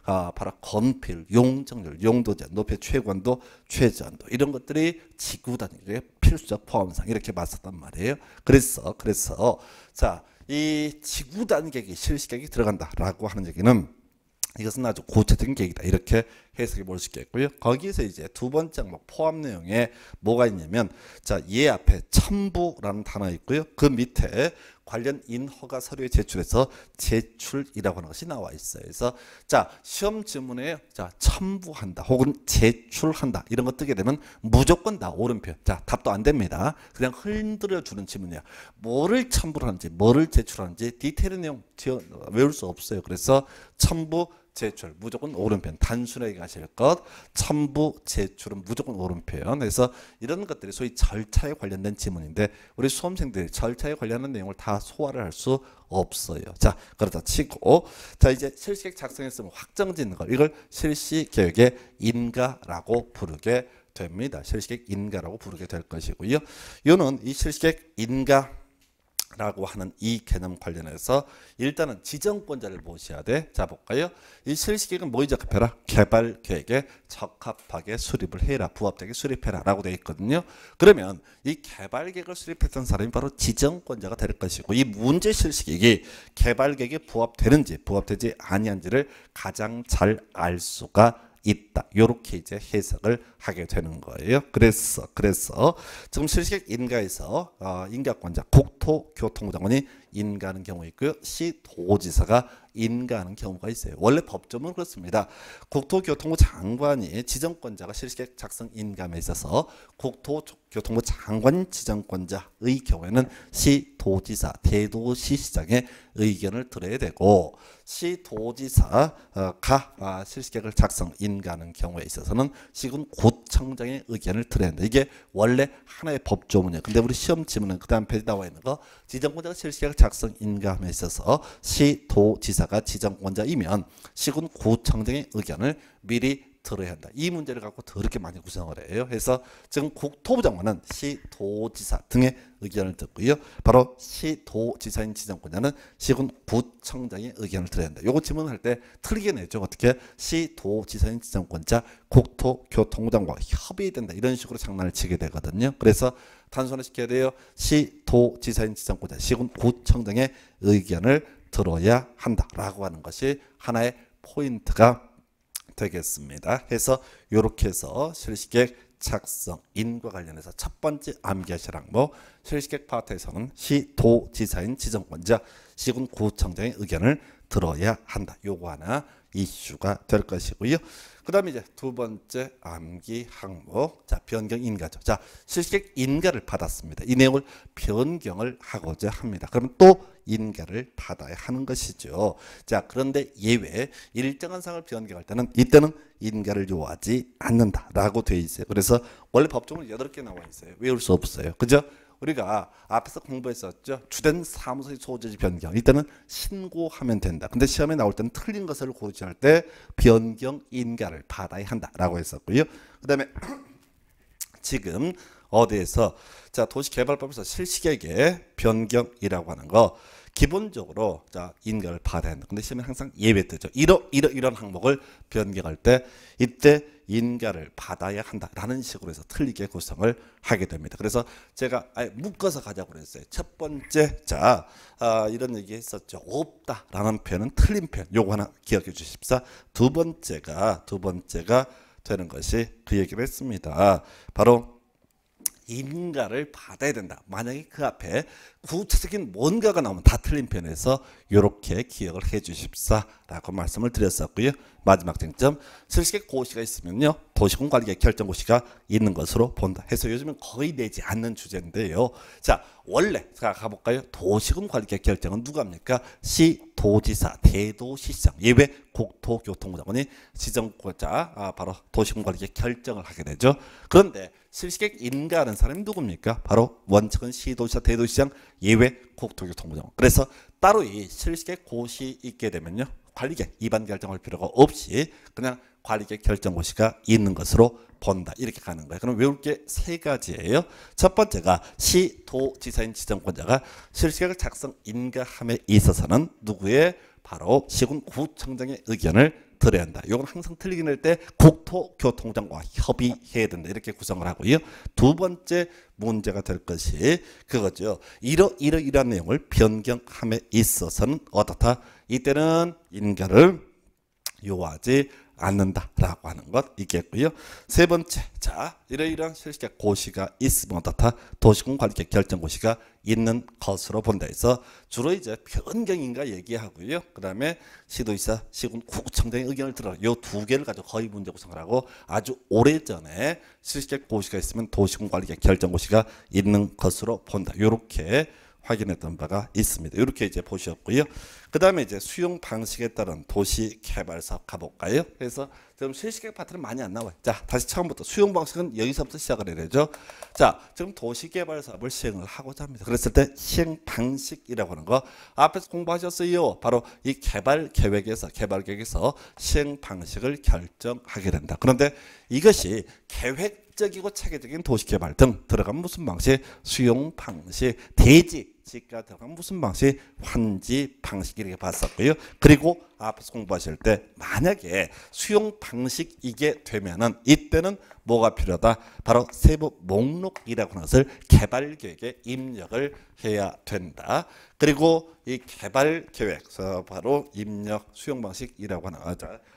바로 건폐율, 용적률, 용도제, 높이 최고한도, 최저한도 이런 것들이 지구 단위계획의 필수적 포함사항 이렇게 봤었단 말이에요. 그래서 자, 이 지구 단위계획이 실시계획이 들어간다라고 하는 얘기는 이것은 아주 구체적인 계획이다. 이렇게 해석해 볼 수 있겠고요. 거기에서 이제 두 번째 항목 포함 내용에 뭐가 있냐면 자, 얘 앞에 첨부라는 단어 있고요. 그 밑에 관련 인허가 서류에 제출해서 제출이라고 하는 것이 나와 있어요. 그래서 자, 시험 지문에 자, 첨부한다 혹은 제출한다 이런 거 뜨게 되면 무조건 다 오른편. 자, 답도 안 됩니다. 그냥 흔들어 주는 지문이야. 뭐를 첨부를 하는지 뭐를 제출하는지 디테일한 내용 외울 수 없어요. 그래서 첨부 제출 무조건 오른편. 단순하게 가실 것 첨부 제출은 무조건 오른편. 그래서 이런 것들이 소위 절차에 관련된 지문인데 우리 수험생들이 절차에 관련된 내용을 다 소화를 할 수 없어요. 자, 그렇다 치고 자, 이제 실시계획 작성했으면 확정 짓는 걸 이걸 실시계획의 인가라고 부르게 됩니다. 실시계획 인가라고 부르게 될 것이고요. 이거는 이 실시계획 인가 라고 하는 이 개념 관련해서 일단은 지정권자를 모셔야 돼. 자, 볼까요? 이 실시계획은 뭐에 적합해라? 개발계획에 적합하게 수립을 해라. 부합되게 수립해라 라고 되어 있거든요. 그러면 이 개발계획을 수립했던 사람이 바로 지정권자가 될 것이고 이 문제 실시계획이 개발계획에 부합되는지 부합되지 아니한지를 가장 잘 알 수가 있다. 요렇게 이제 해석을 하게 되는 거예요. 그래서 지금 실시계획 인가에서 인가권자 국토교통부 장관이 인가하는 경우 있고요. 시도지사가 인가하는 경우가 있어요. 원래 법조문은 그렇습니다. 국토교통부 장관이 지정권자가 실시계획 작성 인가함에 있어서 국토교통부 장관 지정권자의 경우에는 시도지사, 대도시시장의 의견을 들어야 되고 시도지사가 실시계획을 작성 인가하는 경우에 있어서는 시군구청장의 의견을 들어야 한다. 이게 원래 하나의 법조문이에요. 근데 우리 시험 지문은 그 다음 페이지 나와 있는 거 지정권자가 실시계획 작성 인가함에 있어서 시도지사가 지정권자이면 시군구청장의 의견을 미리 들어야 한다. 이 문제를 갖고 더럽게 많이 구성을 해요. 그래서 지금 국토부 장관은 시도지사 등의 의견을 듣고요. 바로 시도지사인 지정권자는 시군구청장의 의견을 들어야 한다. 요거 질문할 때 틀리게 내죠. 어떻게? 시도지사인 지정권자 국토교통부 장관과 협의된다. 이런 식으로 장난을 치게 되거든요. 그래서 단순화시켜야 돼요. 시도지사인 지정권자 시군구청장의 의견을 들어야 한다라고 하는 것이 하나의 포인트가 되겠습니다. 해서 이렇게 해서 실시계획 작성인과 관련해서 첫 번째 암기하실 항목 실시계획 파트에서는 시도지사인 지정권자 시군구청장의 의견을 들어야 한다. 요거 하나 이슈가 될 것이고요. 그 다음에 이제 두 번째 암기 항목 자 변경 인가죠. 자 실시계획 인가를 받았습니다. 이 내용을 변경을 하고자 합니다. 그러면 또 인가를 받아야 하는 것이죠. 자 그런데 예외 일정한 사항을 변경할 때는 이때는 인가를 요하지 않는다라고 되어 있어요. 그래서 원래 법조문 8개 나와 있어요. 외울 수 없어요. 그죠? 우리가 앞에서 공부했었죠. 주된 사무소의 소재지 변경. 이때는 신고하면 된다. 근데 시험에 나올 때는 틀린 것을 고르지 않을 때 변경 인가를 받아야 한다라고 했었고요. 그 다음에 지금 어디에서 자 도시개발법에서 실시계획의 변경이라고 하는 거 기본적으로 자 인가를 받아야 한다. 근데 시험에 항상 예외 뜨죠. 이런 항목을 변경할 때 이때 인가를 받아야 한다라는 식으로 해서 틀리게 구성을 하게 됩니다. 그래서 제가 아예 묶어서 가자고 그랬어요. 첫 번째 자 이런 얘기 했었죠. 없다라는 표현은 틀린 표현. 요거 하나 기억해 주십사. 두 번째가 되는 것이 그 얘기를 했습니다. 바로 인가를 받아야 된다. 만약에 그 앞에 구체적인 뭔가가 나오면 다 틀린 편에서 이렇게 기억을 해 주십사라고 말씀을 드렸었고요. 마지막 쟁점 실시계획 고시가 있으면요. 도시군관리계획 결정고시가 있는 것으로 본다. 해서 요즘은 거의 내지 않는 주제인데요. 자 원래 자 가볼까요? 도시군관리계획 결정은 누가 합니까? 시도지사, 대도시장, 예외 국토교통부 장관이 지정권자 바로 도시군관리계획 결정을 하게 되죠. 그런데 실시계획 인가하는 사람이 누굽니까? 바로 원칙은 시도지사, 대도시장, 예외 국토교통부 장관. 그래서 따로 이 실시계획 고시 있게 되면요. 관리계획 위반 결정할 필요가 없이 그냥 관리계획 결정고시가 있는 것으로 본다. 이렇게 가는 거예요. 그럼 외울 게 세 가지예요. 첫 번째가 시도지사인 지정권자가 실시계획을 작성 인가함에 있어서는 누구의 바로 시군구청장의 의견을 들어야 한다. 이건 항상 틀리긴 할 때 국토교통부장과 협의해야 된다. 이렇게 구성을 하고요. 두 번째 문제가 될 것이 그거죠. 이러한 내용을 변경함에 있어서는 어떻다? 이때는 인가를 요하지 않는다라고 하는 것 있겠고요. 세 번째, 자 이러이러한 실시계획 고시가 있으면 어떻다? 도시군관리계획 결정고시가 있는 것으로 본다 해서 주로 이제 변경인가 얘기하고요. 그 다음에 시도지사, 시군구청장의 의견을 들어라. 요 두 개를 가지고 거의 문제 구성을 하고 아주 오래전에 실시계획 고시가 있으면 도시군관리계획 결정고시가 있는 것으로 본다. 요렇게 확인했던 바가 있습니다. 이렇게 이제 보셨고요. 그 다음에 이제 수용 방식에 따른 도시 개발 사업 가볼까요? 그래서 지금 실시계획 파트는 많이 안 나와요. 자, 다시 처음부터 수용 방식은 여기서부터 시작을 해야 되죠. 자, 지금 도시 개발 사업을 시행을 하고자 합니다. 그랬을 때 시행 방식이라고 하는 거 앞에서 공부하셨어요. 바로 이 개발 계획에서 시행 방식을 결정하게 된다. 그런데 이것이 계획적이고 체계적인 도시개발 등 들어가면 무슨 방식? 수용 방식, 대지 지가 들어가면 무슨 방식? 환지 방식 이렇게 봤었고요. 그리고 앞에서 공부하실 때 만약에 수용 방식이게 되면은 이때는 뭐가 필요하다? 바로 세부 목록이라고 하는 것을 개발 계획에 입력을 해야 된다. 그리고 이 개발 계획에서 바로 입력 수용 방식이라고 하는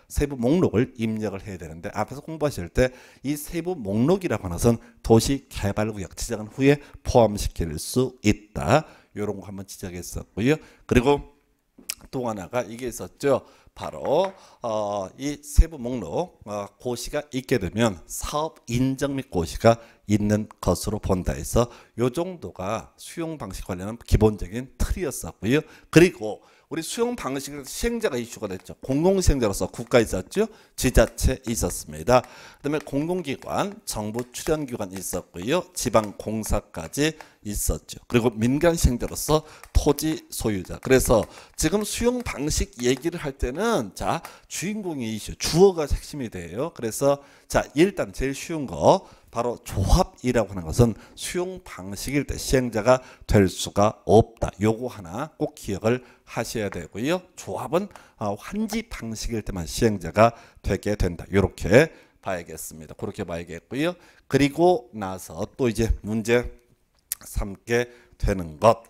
세부 목록을 입력을 해야 되는데 앞에서 공부하실 때 이 세부 목록이라고 하는 것은 도시개발구역 지정한 후에 포함시킬 수 있다. 이런 거 한번 지적했었고요. 그리고 또 하나가 이게 있었죠. 바로 이 세부 목록 고시가 있게 되면 사업 인정 및 고시가 있는 것으로 본다 해서 요 정도가 수용 방식 관련한 기본적인 틀이었었고요. 그리고 우리 수용 방식에서 시행자가 이슈가 됐죠. 공공시행자로서 국가 있었죠. 지자체 있었습니다. 그다음에 공공기관, 정부 출연기관 있었고요. 지방공사까지 있었죠. 그리고 민간시행자로서 토지 소유자. 그래서 지금 수용 방식 얘기를 할 때는 자 주인공이 이슈, 주어가 핵심이 돼요. 그래서 자 일단 제일 쉬운 거 바로 조합이라고 하는 것은 수용 방식일 때 시행자가 될 수가 없다. 요거 하나 꼭 기억을 하셔야 되고요. 조합은 환지 방식일 때만 시행자가 되게 된다. 이렇게 봐야겠습니다. 그렇게 봐야겠고요. 그리고 나서 또 이제 문제 삼게 되는 것.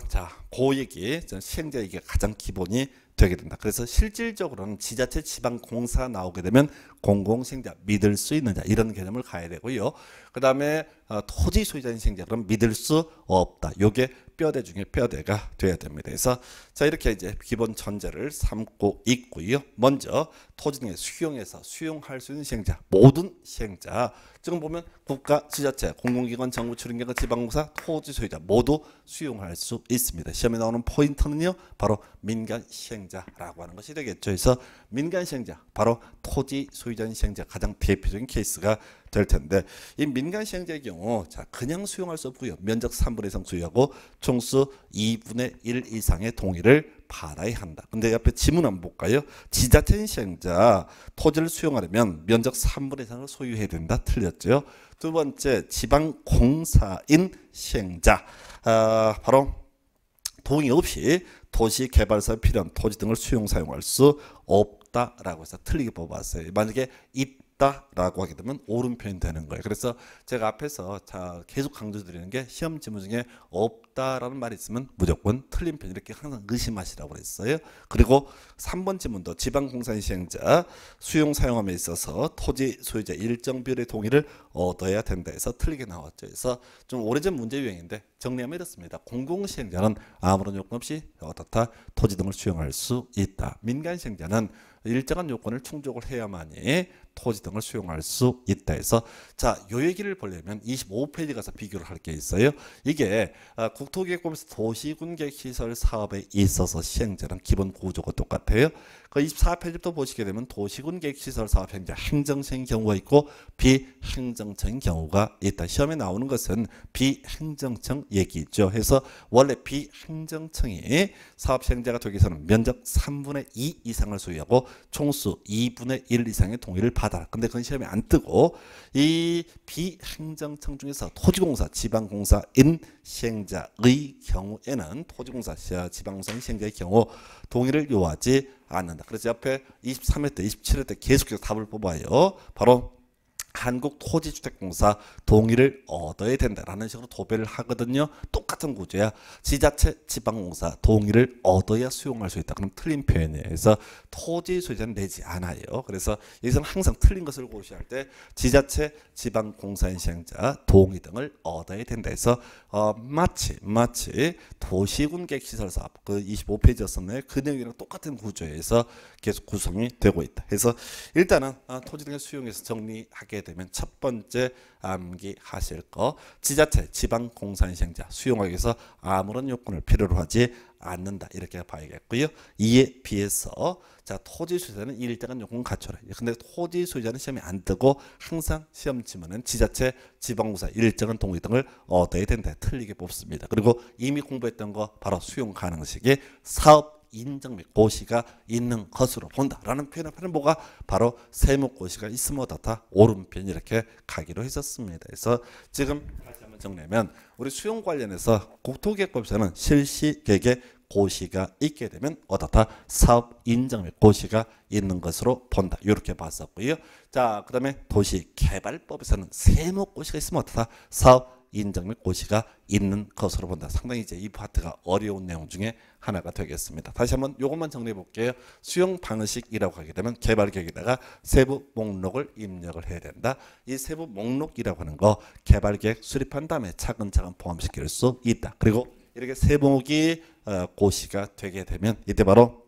자, 그 얘기, 시행자 얘기가 가장 기본이 되게 된다. 그래서 실질적으로는 지자체 지방공사 나오게 되면 공공시행자 믿을 수 있는 자 이런 개념을 가야 되고요. 그 다음에 토지 소유자인 시행자 그럼 믿을 수 없다. 요게 뼈대 중에 뼈대가 돼야 됩니다. 그래서 자 이렇게 이제 기본 전제를 삼고 있고요. 먼저 토지 등의 수용해서 수용할 수 있는 시행자 모든 시행자 지금 보면 국가, 지자체, 공공기관, 정부 출연기관, 지방공사, 토지 소유자 모두 수용할 수 있습니다. 시험에 나오는 포인트는요. 바로 민간 시행자라고 하는 것이 되겠죠. 그래서 민간 시행자 바로 토지 소유자인 시행자 가장 대표적인 케이스가 될 텐데 이 민간 시행자의 경우 자 그냥 수용할 수 없고요. 면적 3분의 2 이상 소유하고 총수 2분의 1 이상의 동의를 받아야 한다. 근데 옆에 지문 한번 볼까요? 지자체 시행자 토지를 수용하려면 면적 3분의 2 이상을 소유해야 된다. 틀렸죠. 두 번째 지방공사인 시행자 바로 동의 없이 도시개발사에 필요한 토지 등을 수용 사용할 수 없다라고 해서 틀리게 뽑았어요. 만약에 있다라고 하게 되면 옳은 표현이 되는 거예요. 그래서 제가 앞에서 자 계속 강조드리는 게 시험 지문 중에 없다라는 말이 있으면 무조건 틀린 표현 이렇게 항상 의심하시라고 그랬어요. 그리고 3번 지문도 지방공사인 시행자 수용 사용함에 있어서 토지 소유자 일정 비율의 동의를 얻어야 된다 해서 틀리게 나왔죠. 그래서 좀 오래전 문제 유형인데 정리하면 이렇습니다. 공공시행자는 아무런 요건 없이 어떻다 토지 등을 수용할 수 있다. 민간시행자는 일정한 요건을 충족을 해야만이 토지 등을 수용할 수 있다 해서 자, 요 얘기를 보려면 25페이지 가서 비교를 할 게 있어요. 이게 국토기획법에서 도시군계시설 사업에 있어서 시행자는 기본 구조가 똑같아요. 그 24페이지부터 보시게 되면 도시군계시설 사업 행자 행정청인 경우가 있고 비행정청인 경우가 있다. 시험에 나오는 것은 비행정청 얘기죠. 해서 원래 비행정청이 사업 시행자가 되기 위해서는 면적 3분의 2 이상을 소유하고 총수 2분의 1 이상의 동의를 받아라. 근데 그건 시험에 안 뜨고 이 비행정청 중에서 토지공사, 지방공사인 시행자의 경우에는 토지공사, 지방공사인 시행자의 경우 동의를 요하지 않는다. 그래서 옆에 23회 때, 27회 때 계속해서 답을 뽑아요. 바로 한국토지주택공사 동의를 얻어야 된다라는 식으로 도배를 하거든요. 똑같은 구조야. 지자체, 지방공사 동의를 얻어야 수용할 수 있다. 그럼 틀린 표현이에요. 그래서 토지 소유자는 내지 않아요. 그래서 여기서는 항상 틀린 것을 고시할 때 지자체, 지방공사인 시행자 동의 등을 얻어야 된다 해서 마치 도시군계획시설 사업 그 25페이지였었나요? 그 내용이랑 똑같은 구조에서 계속 구성이 되고 있다. 그래서 일단은 토지 등의 수용에서 정리하게 되면 첫 번째 암기하실 거 지자체, 지방공사인 시행자 수용하기 위해서 아무런 요건을 필요로 하지 않는다. 이렇게 봐야겠고요. 이에 비해서 자 토지 소유자는 일정한 요건 갖춰라. 근데 토지 소유자는 시험에 안 뜨고 항상 시험 지문은 지자체, 지방공사 일정한 동의 등을 얻어야 된다. 틀리게 뽑습니다. 그리고 이미 공부했던 거 바로 수용 가능식이 사업 인정 및 고시가 있는 것으로 본다라는 표현은 뭐가 바로 세무고시가 있으면 어떻다 옳은 표현 이렇게 가기로 했었습니다. 그래서 지금 다시 한번 정리하면 우리 수용 관련해서 국토기획법에서는 실시계획에 고시가 있게 되면 어떻다 사업 인정 및 고시가 있는 것으로 본다 이렇게 봤었고요. 자 그다음에 도시개발법에서는 세무고시가 있으면 어떻다 사업 인정 및 고시가 있는 것으로 본다. 상당히 이제 이 파트가 어려운 내용 중에 하나가 되겠습니다. 다시 한번 이것만 정리해 볼게요. 수용 방식이라고 하게 되면 개발계획에다가 세부 목록을 입력을 해야 된다. 이 세부 목록이라고 하는 거 개발계획 수립한 다음에 차근차근 포함시킬 수 있다. 그리고 이렇게 세목이 고시가 되게 되면 이때 바로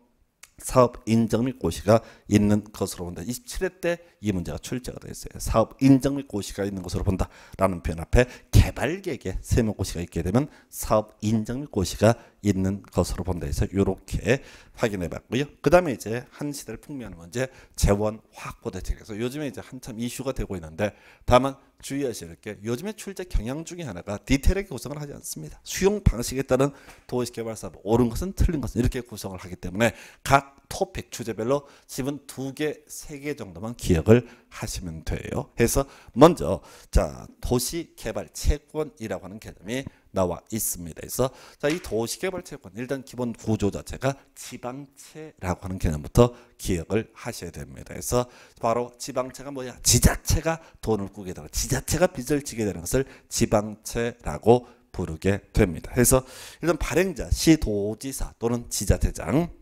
사업 인정 및 고시가 있는 것으로 본다. 27회 때 이 문제가 출제가 됐어요. 사업 인정 및 고시가 있는 것으로 본다라는 표현 앞에 개발 계획에 세목 고시가 있게 되면 사업 인정 및 고시가 있는 것으로 본다 해서 이렇게 확인해 봤고요. 그 다음에 이제 한 시대를 풍미하는 문제 재원 확보 대책에서 요즘에 이제 한참 이슈가 되고 있는데 다만 주의하실 게 요즘에 출제 경향 중에 하나가 디테일하게 구성을 하지 않습니다. 수용 방식에 따른 도시개발사업 옳은 것은 틀린 것은 이렇게 구성을 하기 때문에 각 토픽 주제별로 지분 2개, 3개 정도만 기억을 하시면 돼요. 그래서 먼저 자 도시개발 채권이라고 하는 개념이 나와 있습니다. 그래서 자, 이 도시개발 채권 일단 기본 구조 자체가 지방채라고 하는 개념부터 기억을 하셔야 됩니다. 그래서 바로 지방채가 뭐야? 지자체가 돈을 꾸게 되고 지자체가 빚을 지게 되는 것을 지방채라고 부르게 됩니다. 그래서 일단 발행자 시도지사 또는 지자체장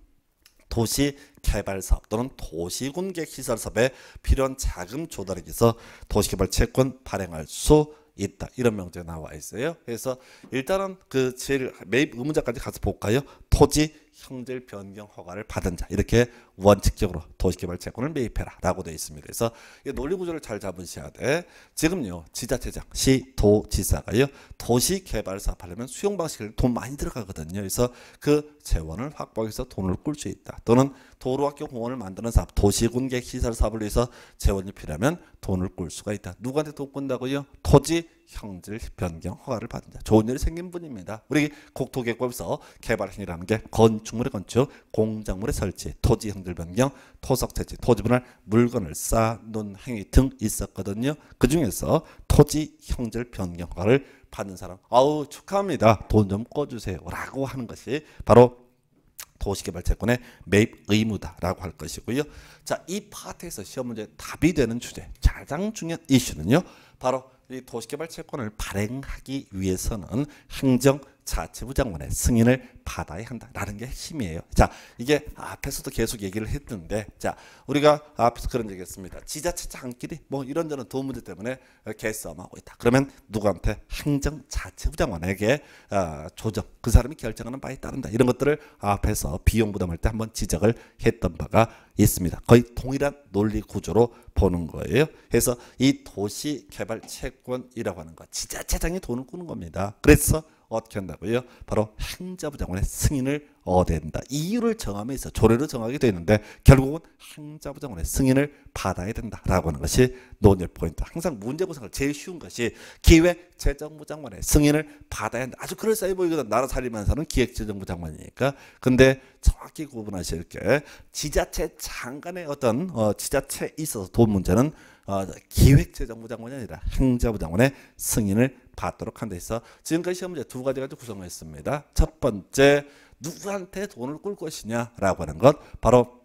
도시개발사업 또는 도시군객시설사업에 필요한 자금 조달에 의해서 도시개발 채권 발행할 수 있다. 이런 명제가 나와 있어요. 그래서 일단은 그 제일 매입 의무자까지 가서 볼까요? 토지 형질 변경 허가를 받은 자 이렇게 원칙적으로 도시개발 채권을 매입해라 라고 되어 있습니다. 그래서 이 논리 구조를 잘 잡으셔야 돼. 지금요 지자체장 시도지사가요 도시개발 사업 하려면 수용 방식을 돈 많이 들어가거든요. 그래서 그 재원을 확보해서 돈을 꿀 수 있다. 또는 도로학교 공원을 만드는 사업 도시군객 시설 사업을 위해서 재원이 필요하면 돈을 꿀 수가 있다. 누구한테 돈 꾼다고요? 토지 형질 변경 허가를 받은 자. 좋은 일이 생긴 분입니다. 우리 국토개발법에서 개발 행위라는 게 건축물의 건축, 공작물의 설치, 토지 형질 변경, 토석 채취, 토지 분할, 물건을 쌓는 행위 등 있었거든요. 그 중에서 토지 형질 변경 허가를 받는 사람, 아우 축하합니다. 돈 좀 꺼주세요라고 하는 것이 바로 도시개발 채권의 매입 의무다라고 할 것이고요. 자, 이 파트에서 시험 문제 답이 되는 주제, 가장 중요한 이슈는요. 바로 이 도시개발 채권을 발행하기 위해서는 행정자치부 장관의 승인을 받아야 한다라는 게 핵심이에요. 자, 이게 앞에서도 계속 얘기를 했는데, 자, 우리가 앞에서 그런 얘기했습니다. 지자체장끼리 뭐 이런저런 돈 문제 때문에 개싸움하고 있다. 그러면 누구한테? 행정자치부 장관에게 조정, 그 사람이 결정하는 바에 따른다. 이런 것들을 앞에서 비용 부담할 때 한번 지적을 했던 바가 있습니다. 거의 동일한 논리 구조로 보는 거예요. 그래서 이 도시개발 채권이라고 하는 거 지자체장이 돈을 꾸는 겁니다. 그래서 어떻게 한다고요? 바로 행자부 장관의 승인을 얻어야 된다. 이유를 정하면서 조례로 정하게 되는데 결국은 행자부 장관의 승인을 받아야 된다라고 하는 것이 논의 포인트. 항상 문제 구성을 제일 쉬운 것이 기획재정부 장관의 승인을 받아야 한다. 아주 그럴싸해 보이거든. 나라 살림하는 사람은 기획재정부 장관이니까. 근데 정확히 구분하실 게 지자체 장관의 어떤 지자체에 있어서 돈 문제는 기획재정부 장관이 아니라 행자부 장관의 승인을 받도록 한다 해서 지금까지 시험 문제 두 가지 가지고 구성했습니다. 첫 번째, 누구한테 돈을 꿀 것이냐라고 하는 것, 바로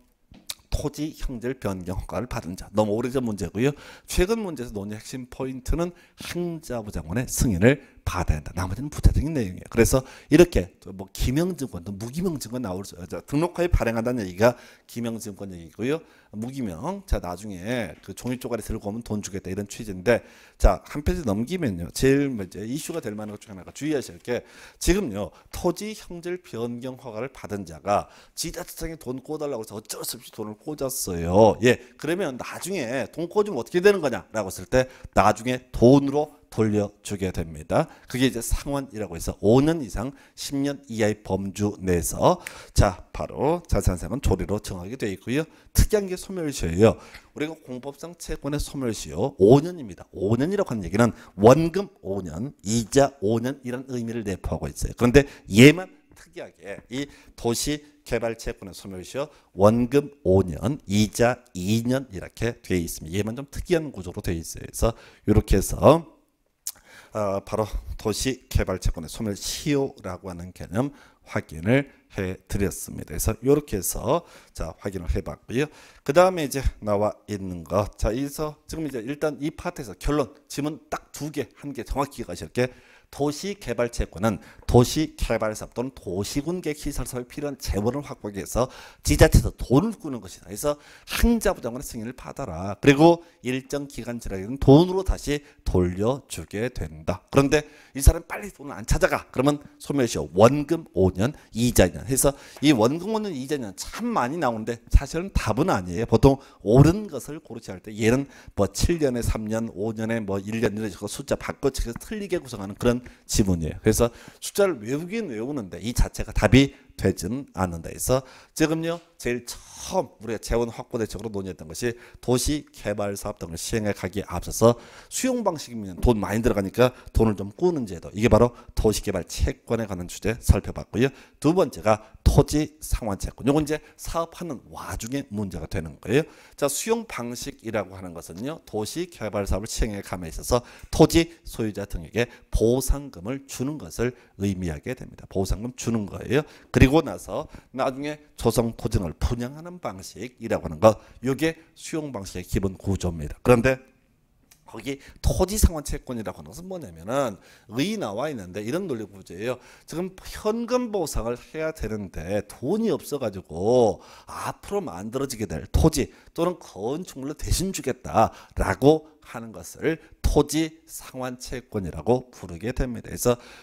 토지 형질 변경 허가를 받은 자. 너무 오래전 문제고요. 최근 문제에서 논의 핵심 포인트는 행자부 장관의 승인을 받아야 한다. 나머지는 부차적인 내용이에요. 그래서 이렇게 뭐 기명증권, 또 무기명증권 나올 수 있죠. 등록하에 발행한다는 얘기가 기명증권 얘기고요. 무기명, 자 나중에 그 종이 쪼가리 들고 오면 돈 주겠다 이런 취지인데, 자 한 페이지 넘기면요. 제일 이제 이슈가 될 만한 것 중에 하나가 주의하실 게 지금요 토지 형질 변경 허가를 받은 자가 지자체장에 돈 꿔달라고 해서 어쩔 수 없이 돈을 꽂았어요. 예, 그러면 나중에 돈 꽂으면 어떻게 되는 거냐라고 했을 때 나중에 돈으로 돌려주게 됩니다. 그게 이제 상환이라고 해서 5년 이상 10년 이하의 범주 내에서 자 바로 자세한 사항은 조례로 정하게 되어 있고요. 특이한 게 소멸시효예요. 우리가 공법상 채권의 소멸시효 5년입니다. 5년이라고 하는 얘기는 원금 5년, 이자 5년이라는 의미를 내포하고 있어요. 그런데 얘만 특이하게 이 도시개발채권의 소멸시효 원금 5년, 이자 2년 이렇게 되어 있습니다. 얘만 좀 특이한 구조로 되어 있어요. 그래서 이렇게 해서 바로 도시개발채권의 소멸시효라고 하는 개념 확인을 드렸습니다. 그래서 이렇게 해서 자 확인을 해봤고요. 그 다음에 이제 나와 있는 거, 자 여기서 지금 이제 일단 이 파트에서 결론 지문 딱 2개, 1개 정확히 기억하실 게, 도시개발채권은 도시개발사업 또는 도시군객시설사업에 필요한 재원을 확보하기 위해서 지자체에서 돈을 꾸는 것이다. 그래서 항자부담관의 승인을 받아라. 그리고 일정 기간 지나면 돈으로 다시 돌려주게 된다. 그런데 이 사람 빨리 돈을 안 찾아가. 그러면 소멸시효 원금 5년, 이자 2년 해서 이 원금 5년, 이자 2년 참 많이 나오는데 사실은 답은 아니에요. 보통 옳은 것을 고르지 할 때 얘는 뭐 7년에 3년, 5년에 뭐 1년 이런 식으로 숫자 바꿔치기해서 틀리게 구성하는 그런 지문이에요. 그래서 숫자를 외우긴 외우는데 이 자체가 답이 되지는 않는다 해서 지금요 제일 처음 우리가 재원 확보 대책으로 논의했던 것이 도시개발사업 등을 시행해 가기에 앞서서 수용 방식이면 돈 많이 들어가니까 돈을 좀 꾸는 제도, 이게 바로 도시개발 채권에 관한 주제 살펴봤고요. 두 번째가 토지 상환 채권, 요건 이제 사업하는 와중에 문제가 되는 거예요. 자, 수용 방식이라고 하는 것은요 도시개발 사업을 시행해 감에 있어서 토지 소유자 등에게 보상금을 주는 것을 의미하게 됩니다. 보상금 주는 거예요. 그리고 나서 나중에 조성 토지를 분양하는 방식이라고 하는 거, 이게 수용 방식의 기본 구조입니다. 그런데 거기 토지 상환 채권이라고 하는 것은 뭐냐면은 의 나와 있는데 이런 논리 구조예요. 지금 현금 보상을 해야 되는데 돈이 없어 가지고 앞으로 만들어지게 될 토지 또는 건축물로 대신 주겠다라고 하는 것을 토지 상환 채권이라고 부르게 됩니다.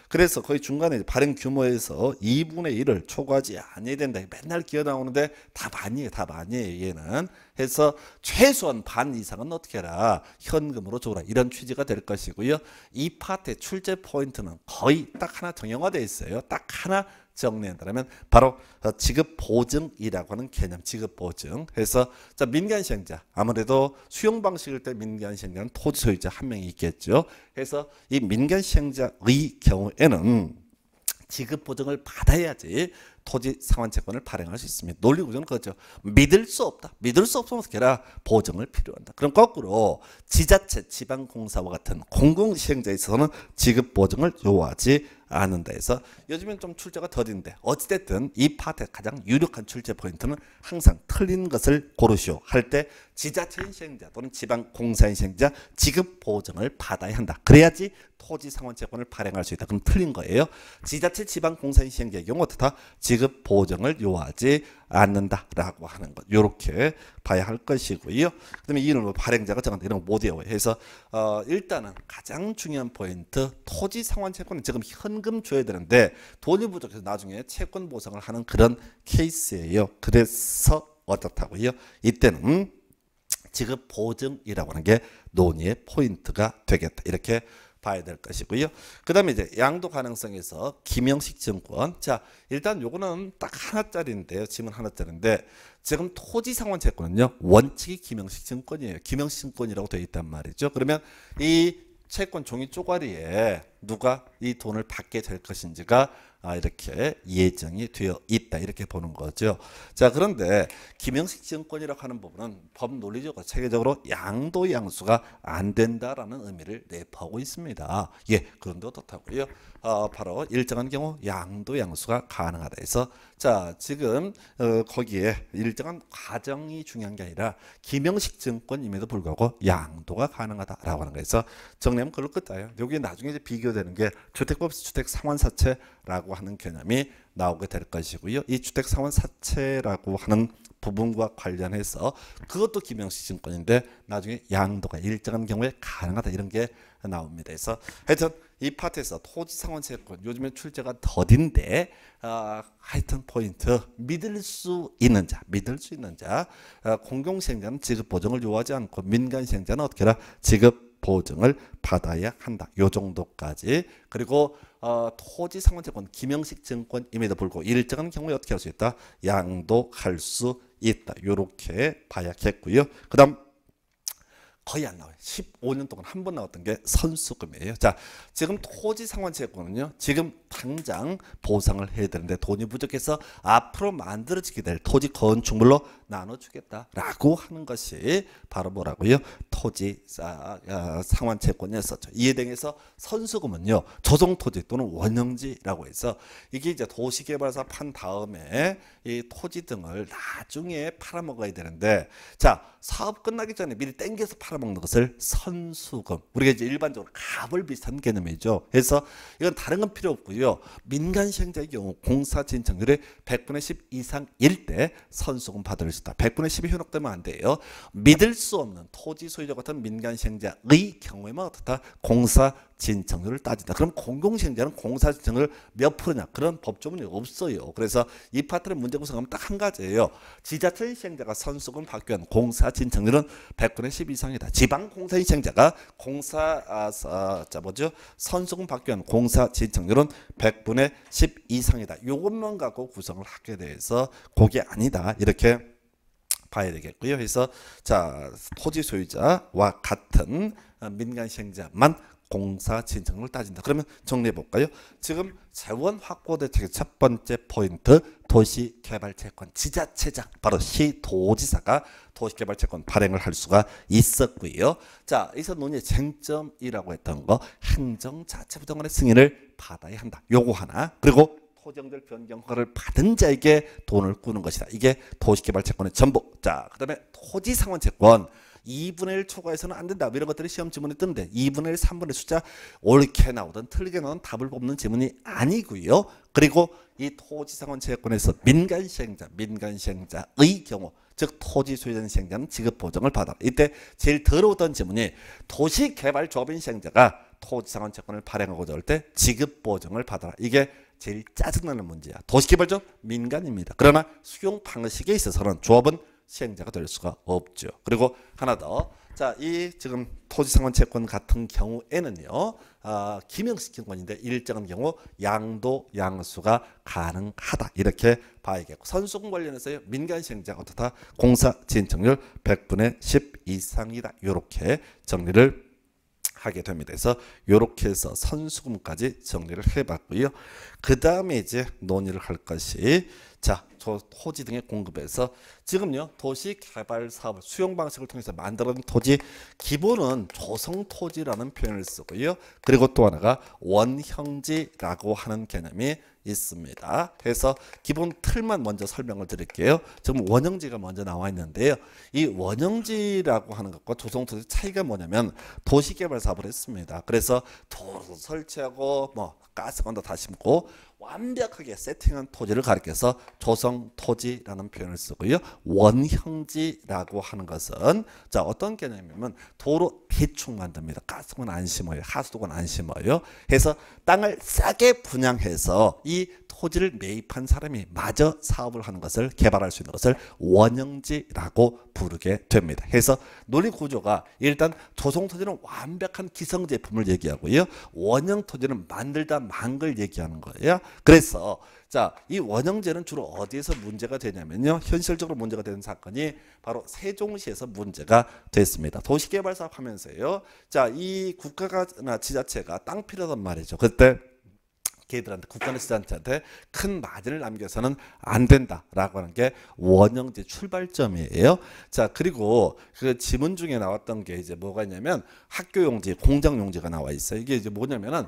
그래서 거의 중간에 발행 규모에서 2분의 1을 초과하지 않아야 된다. 맨날 기어 나오는데 답 아니에요. 답 아니에요. 얘는. 해서 최소한 반 이상은 어떻게 해라. 현금으로 줘라. 이런 취지가 될 것이고요. 이 파트의 출제 포인트는 거의 딱 하나 정형화되어 있어요. 딱 하나 정리한다면 바로 지급 보증이라고 하는 개념, 지급 보증. 해서 자, 민간 시행자, 아무래도 수용 방식일 때 민간 시행자는 토지 소유자 한 명이 있겠죠. 해서 이 민간 시행자의 경우에는 지급 보증을 받아야지 토지 상환 채권을 발행할 수 있습니다. 논리 구조는 그거죠. 믿을 수 없다. 믿을 수 없으면 어떻게 해라. 보증을 필요한다. 그럼 거꾸로 지자체, 지방공사와 같은 공공시행자에 있어서는 지급 보증을 요하지 않는다 해서 요즘엔 좀 출제가 더딘데 어찌됐든 이 파트의 가장 유력한 출제 포인트는 항상 틀린 것을 고르시오 할 때 지자체인 시행자 또는 지방공사인 시행자 지급 보증을 받아야 한다. 그래야지 토지 상환 채권을 발행할 수 있다. 그럼 틀린 거예요. 지자체, 지방공사인 시행자의 경우 어떻다? 지급 보증을 요하지 않는다라고 하는 것. 이렇게 봐야 할 것이고요. 그다음에 이는 뭐 발행자가 정한다 이런 거 못 외워요. 해서 일단은 가장 중요한 포인트, 토지 상환 채권은 지금 현금 줘야 되는데 돈이 부족해서 나중에 채권 보상을 하는 그런 케이스예요. 그래서 어떻다고요? 이때는 지급 보증이라고 하는 게 논의의 포인트가 되겠다. 이렇게 봐야 될 것이고요. 그 다음에 이제 양도 가능성에서 김영식 증권. 자, 일단 요거는 딱 하나짜리인데요. 지문 하나짜리인데 지금 토지 상환 채권은요. 원칙이 김영식 증권이에요. 김영식 증권이라고 되어 있단 말이죠. 그러면 이 채권 종이 쪼가리에 누가 이 돈을 받게 될 것인지가 이렇게 예정이 되어 있다. 이렇게 보는 거죠. 자, 그런데 김영식 증권이라고 하는 부분은 법 논리적으로 체계적으로 양도 양수가 안 된다라는 의미를 내포하고 있습니다. 예, 그런데 어떻다고요? 바로 일정한 경우 양도 양수가 가능하다 해서 자, 지금 거기에 일정한 과정이 중요한 게 아니라 김영식 증권임에도 불구하고 양도가 가능하다라고 하는 거에서 정리하면 그럴 것같아요. 여기 나중에 이제 비교되는 게 주택법에서 주택상환사채라고 하는 개념이 나오게 될 것이고요. 이 주택상환사채라고 하는 부분과 관련해서 그것도 김영식 증권인데 나중에 양도가 일정한 경우에 가능하다 이런 게 나옵니다. 그래서 하여튼 이 파트에서 토지상환 채권 요즘에 출제가 더딘데 하여튼 포인트 믿을 수 있는 자, 공공시행자는 지급 보증을 요하지 않고 민간시행자는 어떻게 해라? 지급 보증을 받아야 한다. 요 정도까지. 그리고 토지 상환 채권 김영식 증권임에도 불구하고 일정한 경우에 어떻게 할 수 있다? 양도할 수 있다. 요렇게 봐야겠고요. 그다음 거의 안 나와요. 15년 동안 한 번 나왔던 게 선수금이에요. 자, 지금 토지 상환 채권은요. 지금 당장 보상을 해야 되는데 돈이 부족해서 앞으로 만들어지게 될 토지 건축물로 나눠주겠다라고 하는 것이 바로 뭐라고요? 토지 상환 채권이었었죠. 이에 대해서 선수금은요. 조성토지 또는 원형지라고 해서 이게 이제 도시개발사 판 다음에 이 토지 등을 나중에 팔아먹어야 되는데, 자, 사업 끝나기 전에 미리 땡겨서 팔아먹는 것을 선수금, 우리가 이제 일반적으로 갑을 비슷한 개념이죠. 그래서 이건 다른 건 필요 없고요. 민간 시행자의 경우 공사 진척률이 100분의 10 이상일 때 선수금 받을 수 있다. 100분의 10이 현혹되면 안 돼요. 믿을 수 없는 토지 소유자 같은 민간 시행자의 경우에만 어떻다? 공사 진척률을 따진다. 그럼 공공시행자는 공사 진척률 몇 프로냐? 그런 법조문이 없어요. 그래서 이 파트의 문제 구성하면 딱 한 가지예요. 지자체 시행자가 선수금 받기 위한 공사 진척률은 100분의 10 이상이다. 지방 공사 시행자가 선수금 받기 위한 공사 진척률은 100분의 10 이상이다. 요것만 갖고 구성을 하게 돼서 그게 아니다. 이렇게 봐야 되겠고요. 그래서 자, 토지 소유자와 같은 민간 시행자만 공사 진척률을 따진다. 그러면 정리해 볼까요? 지금 재원 확보 대책의 첫 번째 포인트, 도시개발채권 지자체장, 바로 시도지사가 도시개발채권 발행을 할 수가 있었고요. 자, 여기서 논의의 쟁점이라고 했던 거, 행정자치부장관의 승인을 받아야 한다. 요거 하나. 그리고 토지형절 변경 허가를 받은 자에게 돈을 꾸는 것이다. 이게 도시개발채권의 전부. 자, 그 다음에 토지상환채권 2분의 1 초과해서는 안 된다. 이런 것들이 시험 지문에 뜨는데 2분의 1, 3분의 1 숫자 옳게 나오든 틀리게 나오든 답을 뽑는 지문이 아니고요. 그리고 이 토지상환채권에서 민간 시행자의 경우, 즉 토지 소유자 시행자는 지급 보정을 받아. 이때 제일 더러웠던 지문이 도시개발조합인 시행자가 토지상환채권을 발행하고자 할 때 지급 보정을 받아라. 이게 제일 짜증나는 문제야. 도시개발조합 민간입니다. 그러나 수용 방식에 있어서는 조합은 시행자가 될 수가 없죠. 그리고 하나 더. 자, 이 지금 토지상환채권 같은 경우에는요, 기명시킨 권인데 일정한 경우 양도 양수가 가능하다. 이렇게 봐야겠고, 선수금 관련해서요, 민간 시행자 어떻다? 공사 진척률 100분의 10 이상이다. 이렇게 정리를 하게 됩니다. 그래서 이렇게 해서 선수금까지 정리를 해봤고요. 그 다음에 이제 논의를 할 것이, 자, 토지 등의 공급에서 지금요 도시개발 사업 수용 방식을 통해서 만들어진 토지, 기본은 조성토지라는 표현을 쓰고요. 그리고 또 하나가 원형지라고 하는 개념이 있습니다. 그래서 기본 틀만 먼저 설명을 드릴게요. 지금 원형지가 먼저 나와 있는데요. 이 원형지라고 하는 것과 조성토지 차이가 뭐냐면, 도시개발 사업을 했습니다. 그래서 도로 설치하고 뭐 가스관도 다 심고 완벽하게 세팅한 토지를 가리켜서 조성토지라는 표현을 쓰고요. 원형지라고 하는 것은, 자, 어떤 개념이냐면 도로 대충 만듭니다. 가스관 안 심어요. 하수도관 안 심어요. 해서 땅을 싸게 분양해서 이 토지를 매입한 사람이 마저 사업을 하는 것을, 개발할 수 있는 것을 원형지라고 부르게 됩니다. 해서 논리 구조가, 일단 조성토지는 완벽한 기성제품을 얘기하고요. 원형토지는 만들다 만 걸 얘기하는 거예요. 그래서 자, 이 원형제는 주로 어디에서 문제가 되냐면요, 현실적으로 문제가 되는 사건이 바로 세종시에서 문제가 됐습니다. 도시개발 사업 하면서요, 자, 이 국가나 지자체가 땅 필요하단 말이죠. 그때 걔들한테, 국가나 지자체한테 큰 마진을 남겨서는 안 된다라고 하는 게 원형제 출발점이에요. 자, 그리고 그 지문 중에 나왔던 게 이제 뭐가 있냐면, 학교용지, 공장용지가 나와 있어요. 이게 이제 뭐냐면은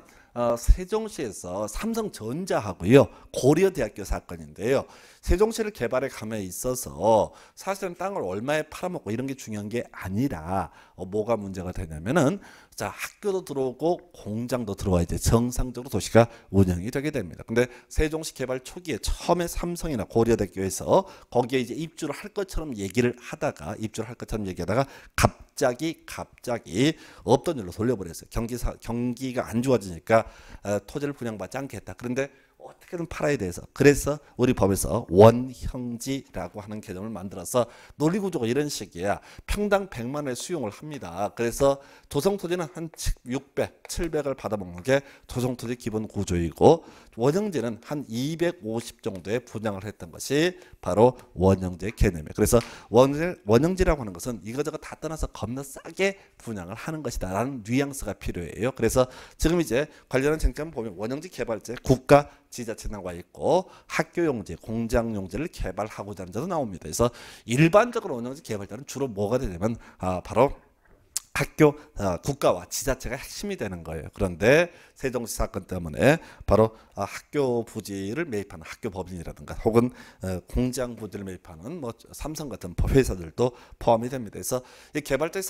세종시에서 삼성전자하고요, 고려대학교 사건인데요. 세종시를 개발해 감에 있어서 사실은 땅을 얼마에 팔아먹고 이런 게 중요한 게 아니라, 뭐가 문제가 되냐면은, 자, 학교도 들어오고 공장도 들어와 이제 정상적으로 도시가 운영이 되게 됩니다. 근데 세종시 개발 초기에 처음에 삼성이나 고려대학교에서 거기에 이제 입주를 할 것처럼 얘기를 하다가 갑자기 없던 일로 돌려버렸어요. 경기가 안 좋아지니까 토지를 분양받지 않겠다. 그런데 어떻게든 팔아야 돼서 그래서 우리 법에서 원형지라고 하는 개념을 만들어서 논리구조가 이런 식이야. 평당 100만 원의 수용을 합니다. 그래서 조성토지는 한 600, 700을 받아먹는 게 조성토지 기본 구조이고 원형지는 한 250 정도의 분양을 했던 것이 바로 원형지의 개념이에요. 그래서 원형지라고 하는 것은 이거저거 다 떠나서 겁나 싸게 분양을 하는 것이다 라는 뉘앙스가 필요해요. 그래서 지금 이제 관련한 쟁점 보면 원형지 개발제 국가 지자체 나와 있고 학교용지, 공장용지를 개발하고자 하는 점도 나옵니다. 그래서 일반적으로 원형지 개발자는 주로 뭐가 되냐면 바로 학교, 국가와 지자체가 핵심이 되는 거예요. 그런데 세종시 사건 때문에 바로 학교 부지를 매입하는 학교 법인이라든가 혹은 공장 부지를 매입하는 뭐 삼성 같은 회사들도 포함이 됩니다. 그래서 이 개발자의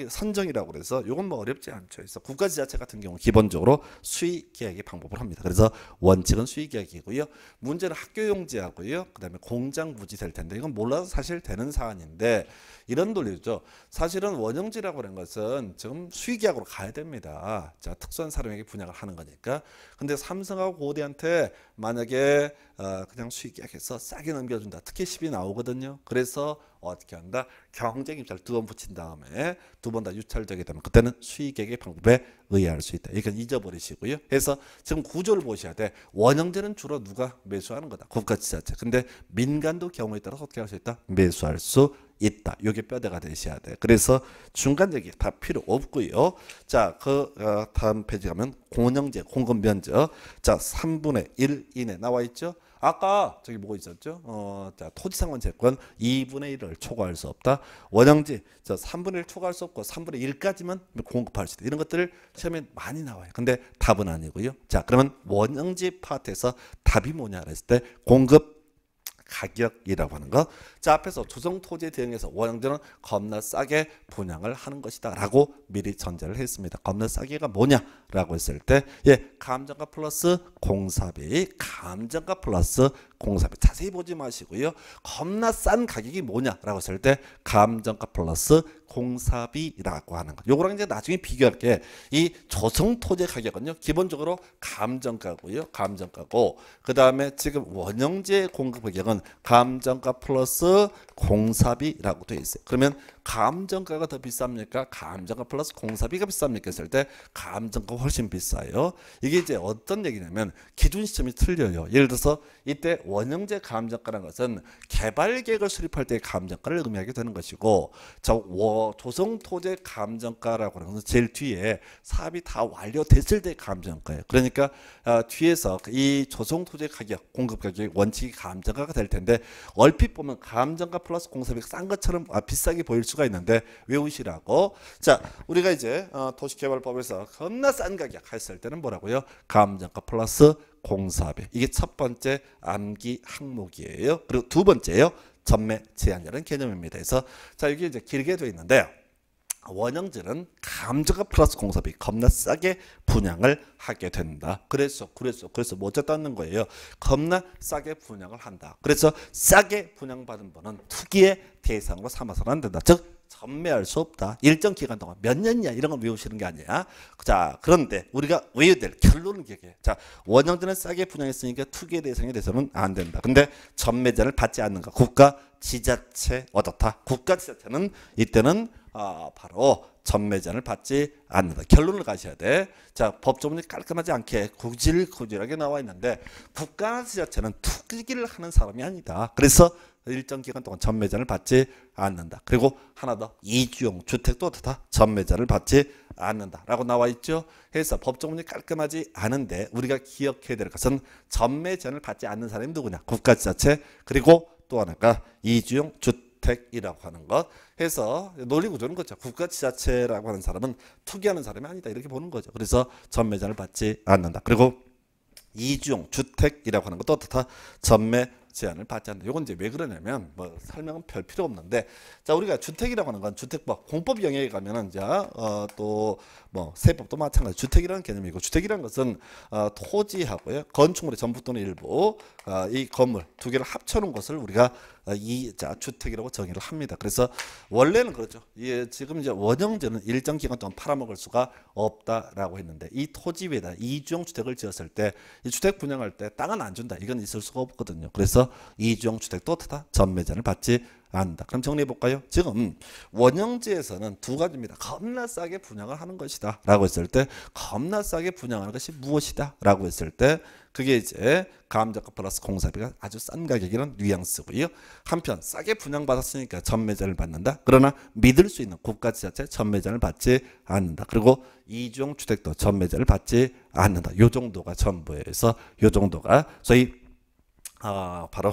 선정이라고 그래서 이건 뭐 어렵지 않죠. 그래서 국가 지자체 같은 경우 기본적으로 수의 계약의 방법을 합니다. 그래서 원칙은 수의 계약이고요. 문제는 학교용지하고요. 그다음에 공장 부지 될 텐데 이건 몰라도 사실 되는 사안인데 이런 논리죠. 사실은 원형지라고 하는 것은 지금 수의계약으로 가야 됩니다. 자, 특수한 사람에게 분양을 하는 거니까. 근데 삼성하고 고대한테 만약에 그냥 수의계약해서 싸게 넘겨준다. 특혜 10이 나오거든요. 그래서 어떻게 한다? 경쟁 입찰 2번 붙인 다음에 2번 다 유찰되게 되면 그때는 수의계약의 방법에 의해할 수 있다. 이건 잊어버리시고요. 그래서 지금 구조를 보셔야 돼. 원형제는 주로 누가 매수하는 거다. 국가지자체. 근데 민간도 경우에 따라서 어떻게 할 수 있다? 매수할 수 있다. 이게 뼈대가 되셔야 돼. 그래서 중간 얘기 다 필요 없고요. 자, 다음 페이지 가면 공영제, 공급 면적. 자, 3분의 1 이내 나와 있죠. 아까 저기 뭐가 있었죠? 자, 토지상환 채권 2분의 1을 초과할 수 없다. 원형지 저 3분의 1 초과할 수 없고 3분의 1까지만 공급할 수 있다. 이런 것들을 시험에 많이 나와요. 근데 답은 아니고요. 자, 그러면 원형지 파트에서 답이 뭐냐 그랬을 때 공급 가격이라고 하는 거. 자, 앞에서 조성 토지에 대응해서 원형제는 겁나 싸게 분양을 하는 것이다 라고 미리 전제를 했습니다. 겁나 싸게가 뭐냐라고 했을 때 감정가 플러스 공사비, 감정가 플러스 공사비. 자세히 보지 마시고요. 겁나 싼 가격이 뭐냐라고 했을 때 감정가 플러스 공사비라고 하는 거. 요거랑 이제 나중에 비교할 게 이 조성 토지 가격은요. 기본적으로 감정가고요. 감정가고 그다음에 지금 원형제 공급 가격은 감정가 플러스 공사비라고 되어 있어요. 그러면 감정가가 더 비쌉니까? 감정가 플러스 공사비가 비쌉니까? 했을 때 감정가가 훨씬 비싸요. 이게 이제 어떤 얘기냐면 기준 시점이 틀려요. 예를 들어서 이때 원형제 감정가라는 것은 개발 계획을 수립할 때의 감정가를 의미하게 되는 것이고 조성 토지 감정가라고 하는 것은 제일 뒤에 사업이 다 완료됐을 때의 감정가예요. 그러니까 뒤에서 이 조성 토지 가격, 공급 가격의 원칙이 감정가가 될 텐데 얼핏 보면 감정가 플러스 공사비가 싼 것처럼 비싸게 보일 수가 있는데 외우시라고. 자, 우리가 이제 도시개발법에서 겁나 싼 가격 했을 때는 뭐라고요? 감정가 플러스 공사비. 이게 첫 번째 암기 항목이에요. 그리고 두 번째요. 전매 제한이라는 개념입니다. 그래서 자, 여기 이제 길게 되어 있는데 원형제는 감정가 플러스 공사비 겁나 싸게 분양을 하게 된다. 그래서 뭐 어쨌다는 거예요. 겁나 싸게 분양을 한다. 그래서 싸게 분양받은 분은 투기의 대상으로 삼아서는 안 된다. 즉 전매할 수 없다. 일정 기간 동안 몇 년이냐 이런 걸 외우시는 게 아니야. 자, 그런데 우리가 외워야 될 결론은 이게. 자, 원형제는 싸게 분양했으니까 투기의 대상이 돼서는 안 된다. 근데 전매자를 받지 않는가? 국가 지자체 어떻다? 국가 지자체는 이때는 바로 전매자를 받지 않는다. 결론을 가셔야 돼. 자, 법조문이 깔끔하지 않게 구질구질하게 나와 있는데 국가 지자체는 투기를 하는 사람이 아니다. 그래서 일정 기간 동안 전매자를 받지 않는다. 그리고 하나 더 이주용 주택도 어떻다? 전매자를 받지 않는다 라고 나와 있죠. 그래서 법조문이 깔끔하지 않은데 우리가 기억해야 될 것은 전매자를 받지 않는 사람이 누구냐? 국가지자체. 그리고 또 하나가 이주용 주택이라고 하는 것. 해서 논리구조는 거죠. 국가지자체라고 하는 사람은 투기하는 사람이 아니다 이렇게 보는 거죠. 그래서 전매자를 받지 않는다. 그리고 이주용 주택이라고 하는 것도 어떻다? 전매자를 제한을 받지 않는다. 이건 이제 왜 그러냐면 뭐 설명은 별 필요 없는데, 자 우리가 주택이라고 하는 건 주택법 공법 영역에 가면은 이제 또 뭐 세법도 마찬가지 주택이라는 개념이고, 주택이라는 것은 토지하고요 건축물의 전부 또는 일부 이 건물 두 개를 합쳐놓은 것을 우리가 주택이라고 정의를 합니다. 그래서 원래는 그렇죠. 예, 지금 이제 원형제는 일정 기간 동안 팔아먹을 수가 없다라고 했는데, 이 토지 위에다 이주형 주택을 지었을 때 이 주택 분양할 때 땅은 안 준다. 이건 있을 수가 없거든요. 그래서 이주형 주택도 다 전매제한을 받지 않는다. 그럼 정리해 볼까요? 지금 원형지에서는 두 가지입니다. 겁나 싸게 분양을 하는 것이다 라고 했을 때, 겁나 싸게 분양하는 것이 무엇이다 라고 했을 때, 그게 이제 감정가 플러스 공사비가 아주 싼 가격이라는 뉘앙스고요. 한편 싸게 분양받았으니까 전매제를 받는다. 그러나 믿을 수 있는 국가 지자체 전매제를 받지 않는다. 그리고 이주형 주택도 전매제를 받지 않는다. 요 정도가 전부에서 요 정도가 소위 바로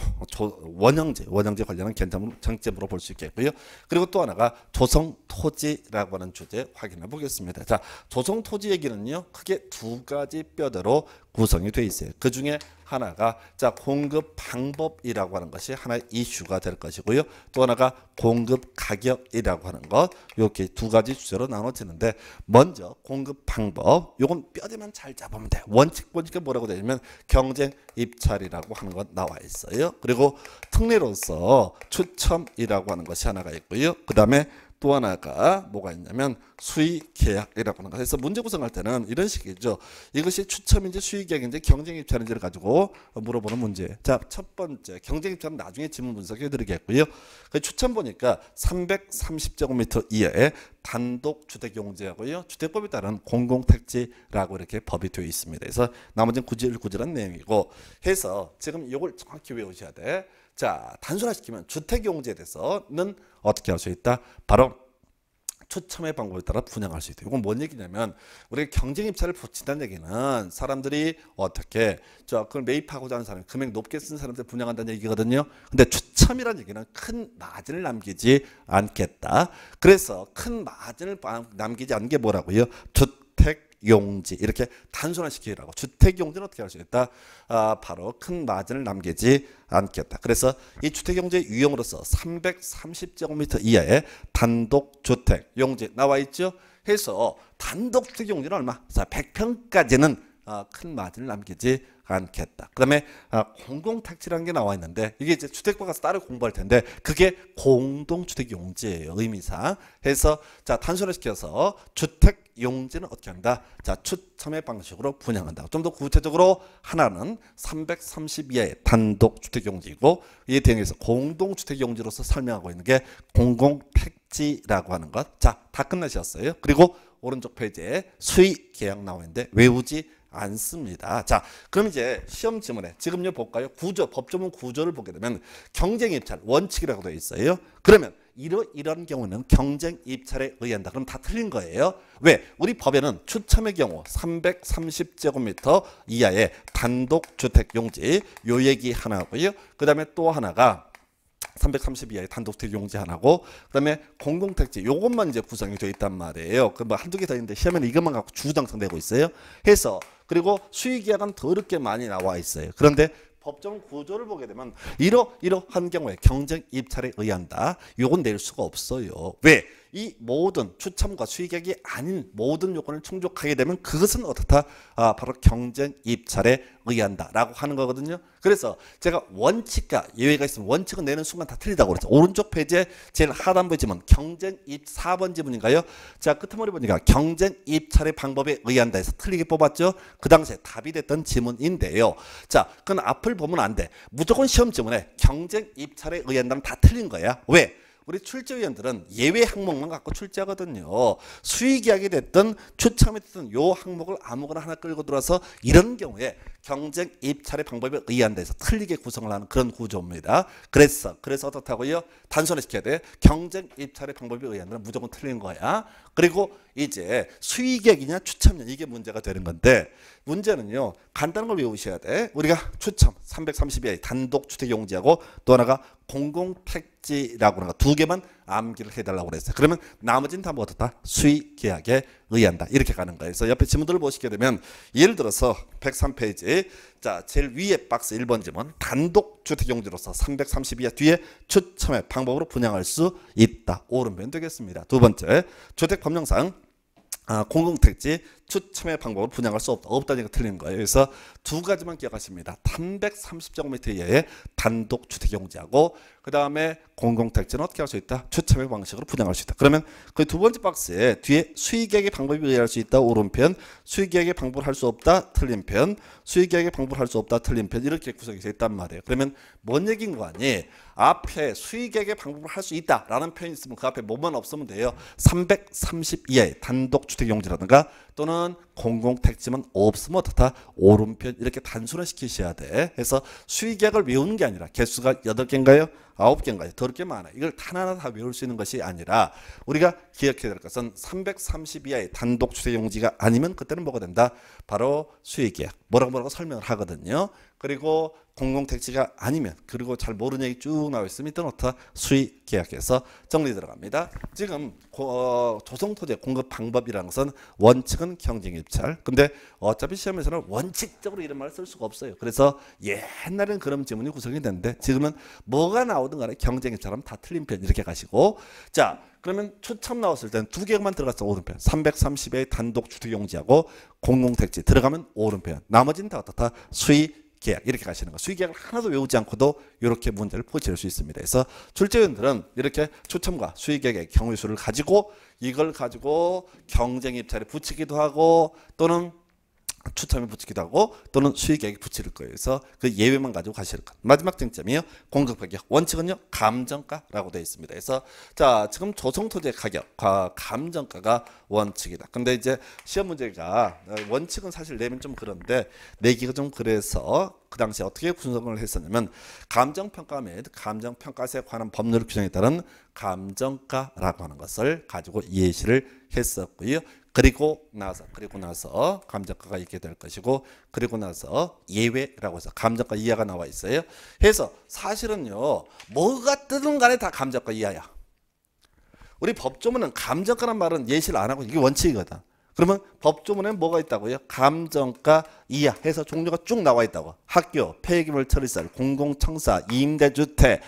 원형제 관련한 쟁점으로 볼 수 있겠고요. 그리고 또 하나가 조성토지라고 하는 주제 확인해 보겠습니다. 자, 조성토지 얘기는요 크게 두 가지 뼈대로 구성이 되어 있어요. 그 중에 하나가 공급 방법이라고 하는 것이 하나의 이슈가 될 것이고요. 또 하나가 공급 가격이라고 하는 것, 이렇게 두 가지 주제로 나눠지는데, 먼저 공급 방법, 요건 뼈대만 잘 잡으면 돼요. 원칙 보니까 뭐라고 되냐면 경쟁 입찰이라고 하는 것 나와 있어요. 그리고 특례로서 추첨이라고 하는 것이 하나가 있고요. 그 다음에 또 하나가 뭐가 있냐면 수의계약이라고 하는 거. 그래서 문제 구성할 때는 이런 식이죠. 이것이 추첨인지 수의계약인지 경쟁입찰인지를 가지고 물어보는 문제. 자, 첫 번째 경쟁입찰은 나중에 지문 분석해 드리겠고요. 추첨 보니까 330제곱미터 이하의 단독주택용지하고요, 주택법에 따른 공공택지라고 이렇게 법이 되어 있습니다. 그래서 나머지는 구질구질한 내용이고 해서 지금 이걸 정확히 외우셔야 돼. 자, 단순화시키면 주택용지에 대해서는 어떻게 할 수 있다? 바로 추첨의 방법에 따라 분양할 수 있다. 이건 뭔 얘기냐면, 우리가 경쟁 입찰을 붙인다는 얘기는 사람들이 어떻게 그걸 매입하고자 하는 사람이 금액 높게 쓴 사람들 분양한다는 얘기거든요. 근데 추첨이라는 얘기는 큰 마진을 남기지 않겠다. 그래서 큰 마진을 남기지 않는 게 뭐라고요? 주택용지, 이렇게 단순화시키라고. 주택용지는 어떻게 할 수 있다? 바로 큰 마진을 남기지 않겠다. 그래서 이 주택용지 유형으로서 330제곱미터 이하의 단독주택 용지 나와 있죠. 해서 단독주택 용지는 얼마? 100평까지는 큰 마진을 남기지 않겠다. 그 다음에 공공택지라는 게 나와 있는데, 이게 이제 주택법 가서 따로 공부할 텐데, 그게 공동주택 용지예요, 의미상. 해서 단순화시켜서 주택 용지는 어떻게 한다? 추첨의 방식으로 분양한다. 좀 더 구체적으로 하나는 330 이하의 단독주택 용지이고, 이에 대응해서 공동주택 용지로서 설명하고 있는 게 공공택지라고 하는 것. 다 끝나셨어요. 그리고 오른쪽 페이지에 수의 계약 나와 있는데 외우지 않습니다. 자, 그럼 이제 시험 지문에 지금요 볼까요? 구조, 법조문 구조를 보게 되면 경쟁 입찰 원칙이라고 되어 있어요. 그러면 이런 경우는 경쟁 입찰에 의한다. 그럼 다 틀린 거예요. 왜? 우리 법에는 추첨의 경우 330제곱미터 이하의 단독주택 용지 요 얘기 하나고요. 그 다음에 또 하나가 330 이하의 단독주택 용지 하나고, 그 다음에 공공택지 요것만 이제 구성이 되어 있단 말이에요. 그 뭐 한두 개 더 있는데 시험에는 이것만 갖고 주구장창되고 있어요. 해서 그리고 수의계약은 더럽게 많이 나와 있어요. 그런데 법정 구조를 보게 되면 이러한 경우에 경쟁 입찰에 의한다. 요건 낼 수가 없어요. 왜? 이 모든 추첨과 수의계약이 아닌 모든 요건을 충족하게 되면 그것은 어떻다? 바로 경쟁 입찰에 의한다라고 하는 거거든요. 그래서 제가 원칙과 예외가 있으면 원칙은 내는 순간 다 틀리다고 그랬죠. 오른쪽 페이지에 제일 하단부의 지문 경쟁 입 4번 지문인가요? 자, 끝머리 보니까 경쟁 입찰의 방법에 의한다 해서 틀리게 뽑았죠. 그 당시에 답이 됐던 지문인데요. 자, 그건 앞을 보면 안 돼. 무조건 시험 지문에 경쟁 입찰에 의한다면 다 틀린 거야. 왜? 우리 출제위원들은 예외 항목만 갖고 출제하거든요. 수의계약이 됐든 추첨이 됐든 요 항목을 아무거나 하나 끌고 들어와서 이런 경우에 경쟁 입찰의 방법에 의한 데서 틀리게 구성을 하는 그런 구조입니다. 그래서 어떻다고요? 단순화시켜야 돼. 경쟁 입찰의 방법에 의한 데는 무조건 틀린 거야. 그리고 이제 수의계약이냐 추첨이냐 이게 문제가 되는 건데, 문제는요 간단한 걸 외우셔야 돼. 우리가 추첨 330의 단독주택용지하고 또 하나가 공공택지라고 하는 거 두 개만 암기를 해달라고 그랬어요. 그러면 나머지는 다 뭐다? 다 수의 계약에 의한다. 이렇게 가는 거예요. 그래서 옆에 지문들을 보시게 되면 예를 들어서 103페이지 자 제일 위에 박스 1번 지문 단독 주택용지로서 330 이하 뒤에 추첨의 방법으로 분양할 수 있다. 옳으면 되겠습니다. 두 번째 주택법령상 공공택지 추첨의 방법으로 분양할 수 없다. 없다니까 틀린 거예요. 그래서 두 가지만 기억하십니다. 330제곱미터 이하의 단독 주택용지하고 그 다음에 공공택지는 어떻게 할 수 있다? 추첨의 방식으로 분양할 수 있다. 그러면 그 두 번째 박스에 뒤에 수의계획의 방법에 의할 수 있다. 옳은 편, 수의계획의 방법을 할 수 없다. 틀린 편, 수의계획의 방법을 할 수 없다. 틀린 편 이렇게 구성이 되어 있단 말이에요. 그러면 뭔 얘기인 거 아니? 앞에 수의계획의 방법을 할 수 있다라는 표현이 있으면 그 앞에 뭐만 없으면 돼요. 330 이하의 단독 주택용지라든가 또는 공공택지만 없으면 어떻다? 오른편 이렇게 단순화시키셔야 돼. 그래서 수의계약을 외우는 게 아니라 개수가 8개인가요? 9개인가요? 더럽게 많아. 이걸 하나하나 다 외울 수 있는 것이 아니라 우리가 기억해야 될 것은 330 이하의 단독 주택용지가 아니면 그때는 뭐가 된다? 바로 수의계약. 뭐라고 설명을 하거든요. 그리고 공공택지가 아니면 그리고 잘 모르는 얘기 쭉 나와 있으면 이때는 어떻다? 수의계약에서 정리 들어갑니다. 지금 조성토지 공급 방법이라는 것은 원칙은 경쟁입찰. 근데 어차피 시험에서는 원칙적으로 이런 말을 쓸 수가 없어요. 그래서 옛날에는 그런 지문이 구성이 됐는데 지금은 뭐가 나오든 간에 경쟁입찰하면 다 틀린 편 이렇게 가시고 자 그러면 추첨 나왔을 때는 두 개만 들어갔어 오른편 330의 단독 주택용지하고 공공택지 들어가면 오른편 나머지는 다 어떻다? 수의 계약 이렇게 가시는 거. 수의계약을 하나도 외우지 않고도 이렇게 문제를 포기할 수 있습니다. 그래서 출제위원들은 이렇게 추첨과 수의계약의 경우의 수를 가지고 이걸 가지고 경쟁입찰에 붙이기도 하고 또는 추첨에 붙이기도 하고 또는 수의계약에 붙일 거예요. 그래서 그 예외만 가지고 가실 것. 마지막 쟁점이요. 공급가격 원칙은요. 감정가라고 되어 있습니다. 그래서 자 지금 조성토지의 가격 감정가가 원칙이다. 근데 이제 시험 문제가 원칙은 사실 내면 좀 그런데 내기가 좀 그래서 그 당시에 어떻게 분석을 했었냐면 감정평가 및 감정평가세에 관한 법률 규정에 따른 감정가라고 하는 것을 가지고 예시를 했었고요. 그리고 나서 감정가가 있게 될 것이고 그리고 나서 예외라고 해서 감정가 이하가 나와 있어요. 그래서 사실은요. 뭐가 뜨든 간에 다 감정가 이하야. 우리 법조문은 감정가란 말은 예시를 안 하고 이게 원칙이거든. 그러면 법조문에 뭐가 있다고요? 감정가 이하 해서 종류가 쭉 나와 있다고. 학교, 폐기물 처리시설, 공공청사, 임대주택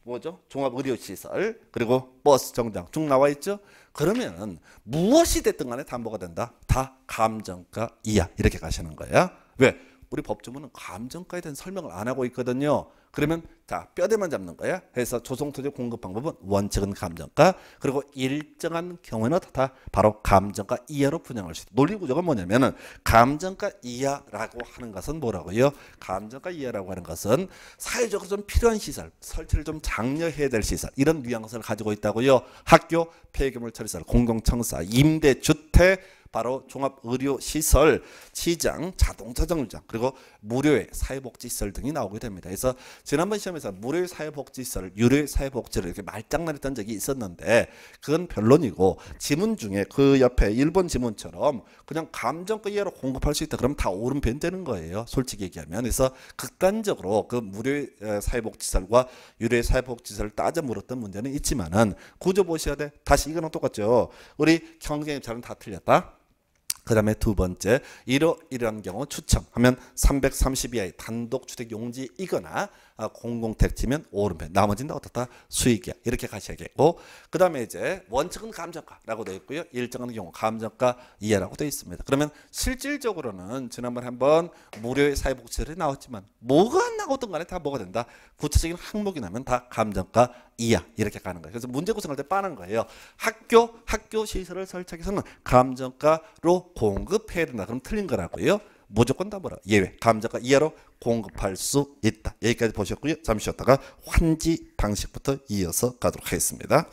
뭐죠? 종합의료시설 그리고 버스 정장 쭉 나와 있죠. 그러면 무엇이 됐든 간에 다 뭐가 된다? 다 감정가 이하 이렇게 가시는 거예요. 왜? 우리 법조문은 감정가에 대한 설명을 안 하고 있거든요. 그러면 자 뼈대만 잡는 거야. 그래서 조성토지 공급 방법은 원칙은 감정가 그리고 일정한 경우에는 다 바로 감정가 이하로 분양할 수 있다. 논리 구조가 뭐냐면은 감정가 이하라고 하는 것은 뭐라고요? 감정가 이하라고 하는 것은 사회적으로 좀 필요한 시설, 설치를 좀 장려해야 될 시설 이런 뉘앙스를 가지고 있다고요. 학교, 폐기물 처리시설, 공공청사, 임대주택 바로 종합의료시설, 시장, 자동차 정류장 그리고 무료의 사회복지시설 등이 나오게 됩니다. 그래서 지난번 시험에서 무료의 사회복지시설, 유료의 사회복지를 이렇게 말장난했던 적이 있었는데 그건 변론이고 지문 중에 그 옆에 1번 지문처럼 그냥 감정가 이하로 공급할 수 있다. 그러면 다 오른편 되는 거예요. 솔직히 얘기하면. 그래서 극단적으로 그 무료의 사회복지시설과 유료의 사회복지시설을 따져 물었던 문제는 있지만은 구조 보셔야 돼. 다시 이거는 똑같죠. 우리 경쟁입찰은 다 틀렸다. 그 다음에 두 번째 이러한 경우 추첨하면 330 이하의 단독주택 용지이거나 공공택지면 오른편 나머지는 어떻다? 수의계약 이렇게 가셔야겠고 그 다음에 이제 원칙은 감정가라고 되어 있고요. 일정한 경우 감정가 이하라고 되어 있습니다. 그러면 실질적으로는 지난번에 한번 무료의 사회복지설이 나왔지만 뭐가 안 나오든 간에 다 뭐가 된다? 구체적인 항목이 나면 다 감정가 이하 이렇게 가는 거예요. 그래서 문제 구성할 때 빠는 거예요. 학교 시설을 설치하기 위해서는 감정가로 공급해야 된다. 그럼 틀린 거라고요. 무조건 다 뭐라? 예외. 감정가 이하로 공급할 수 있다. 여기까지 보셨고요. 잠시 쉬었다가 환지 방식부터 이어서 가도록 하겠습니다.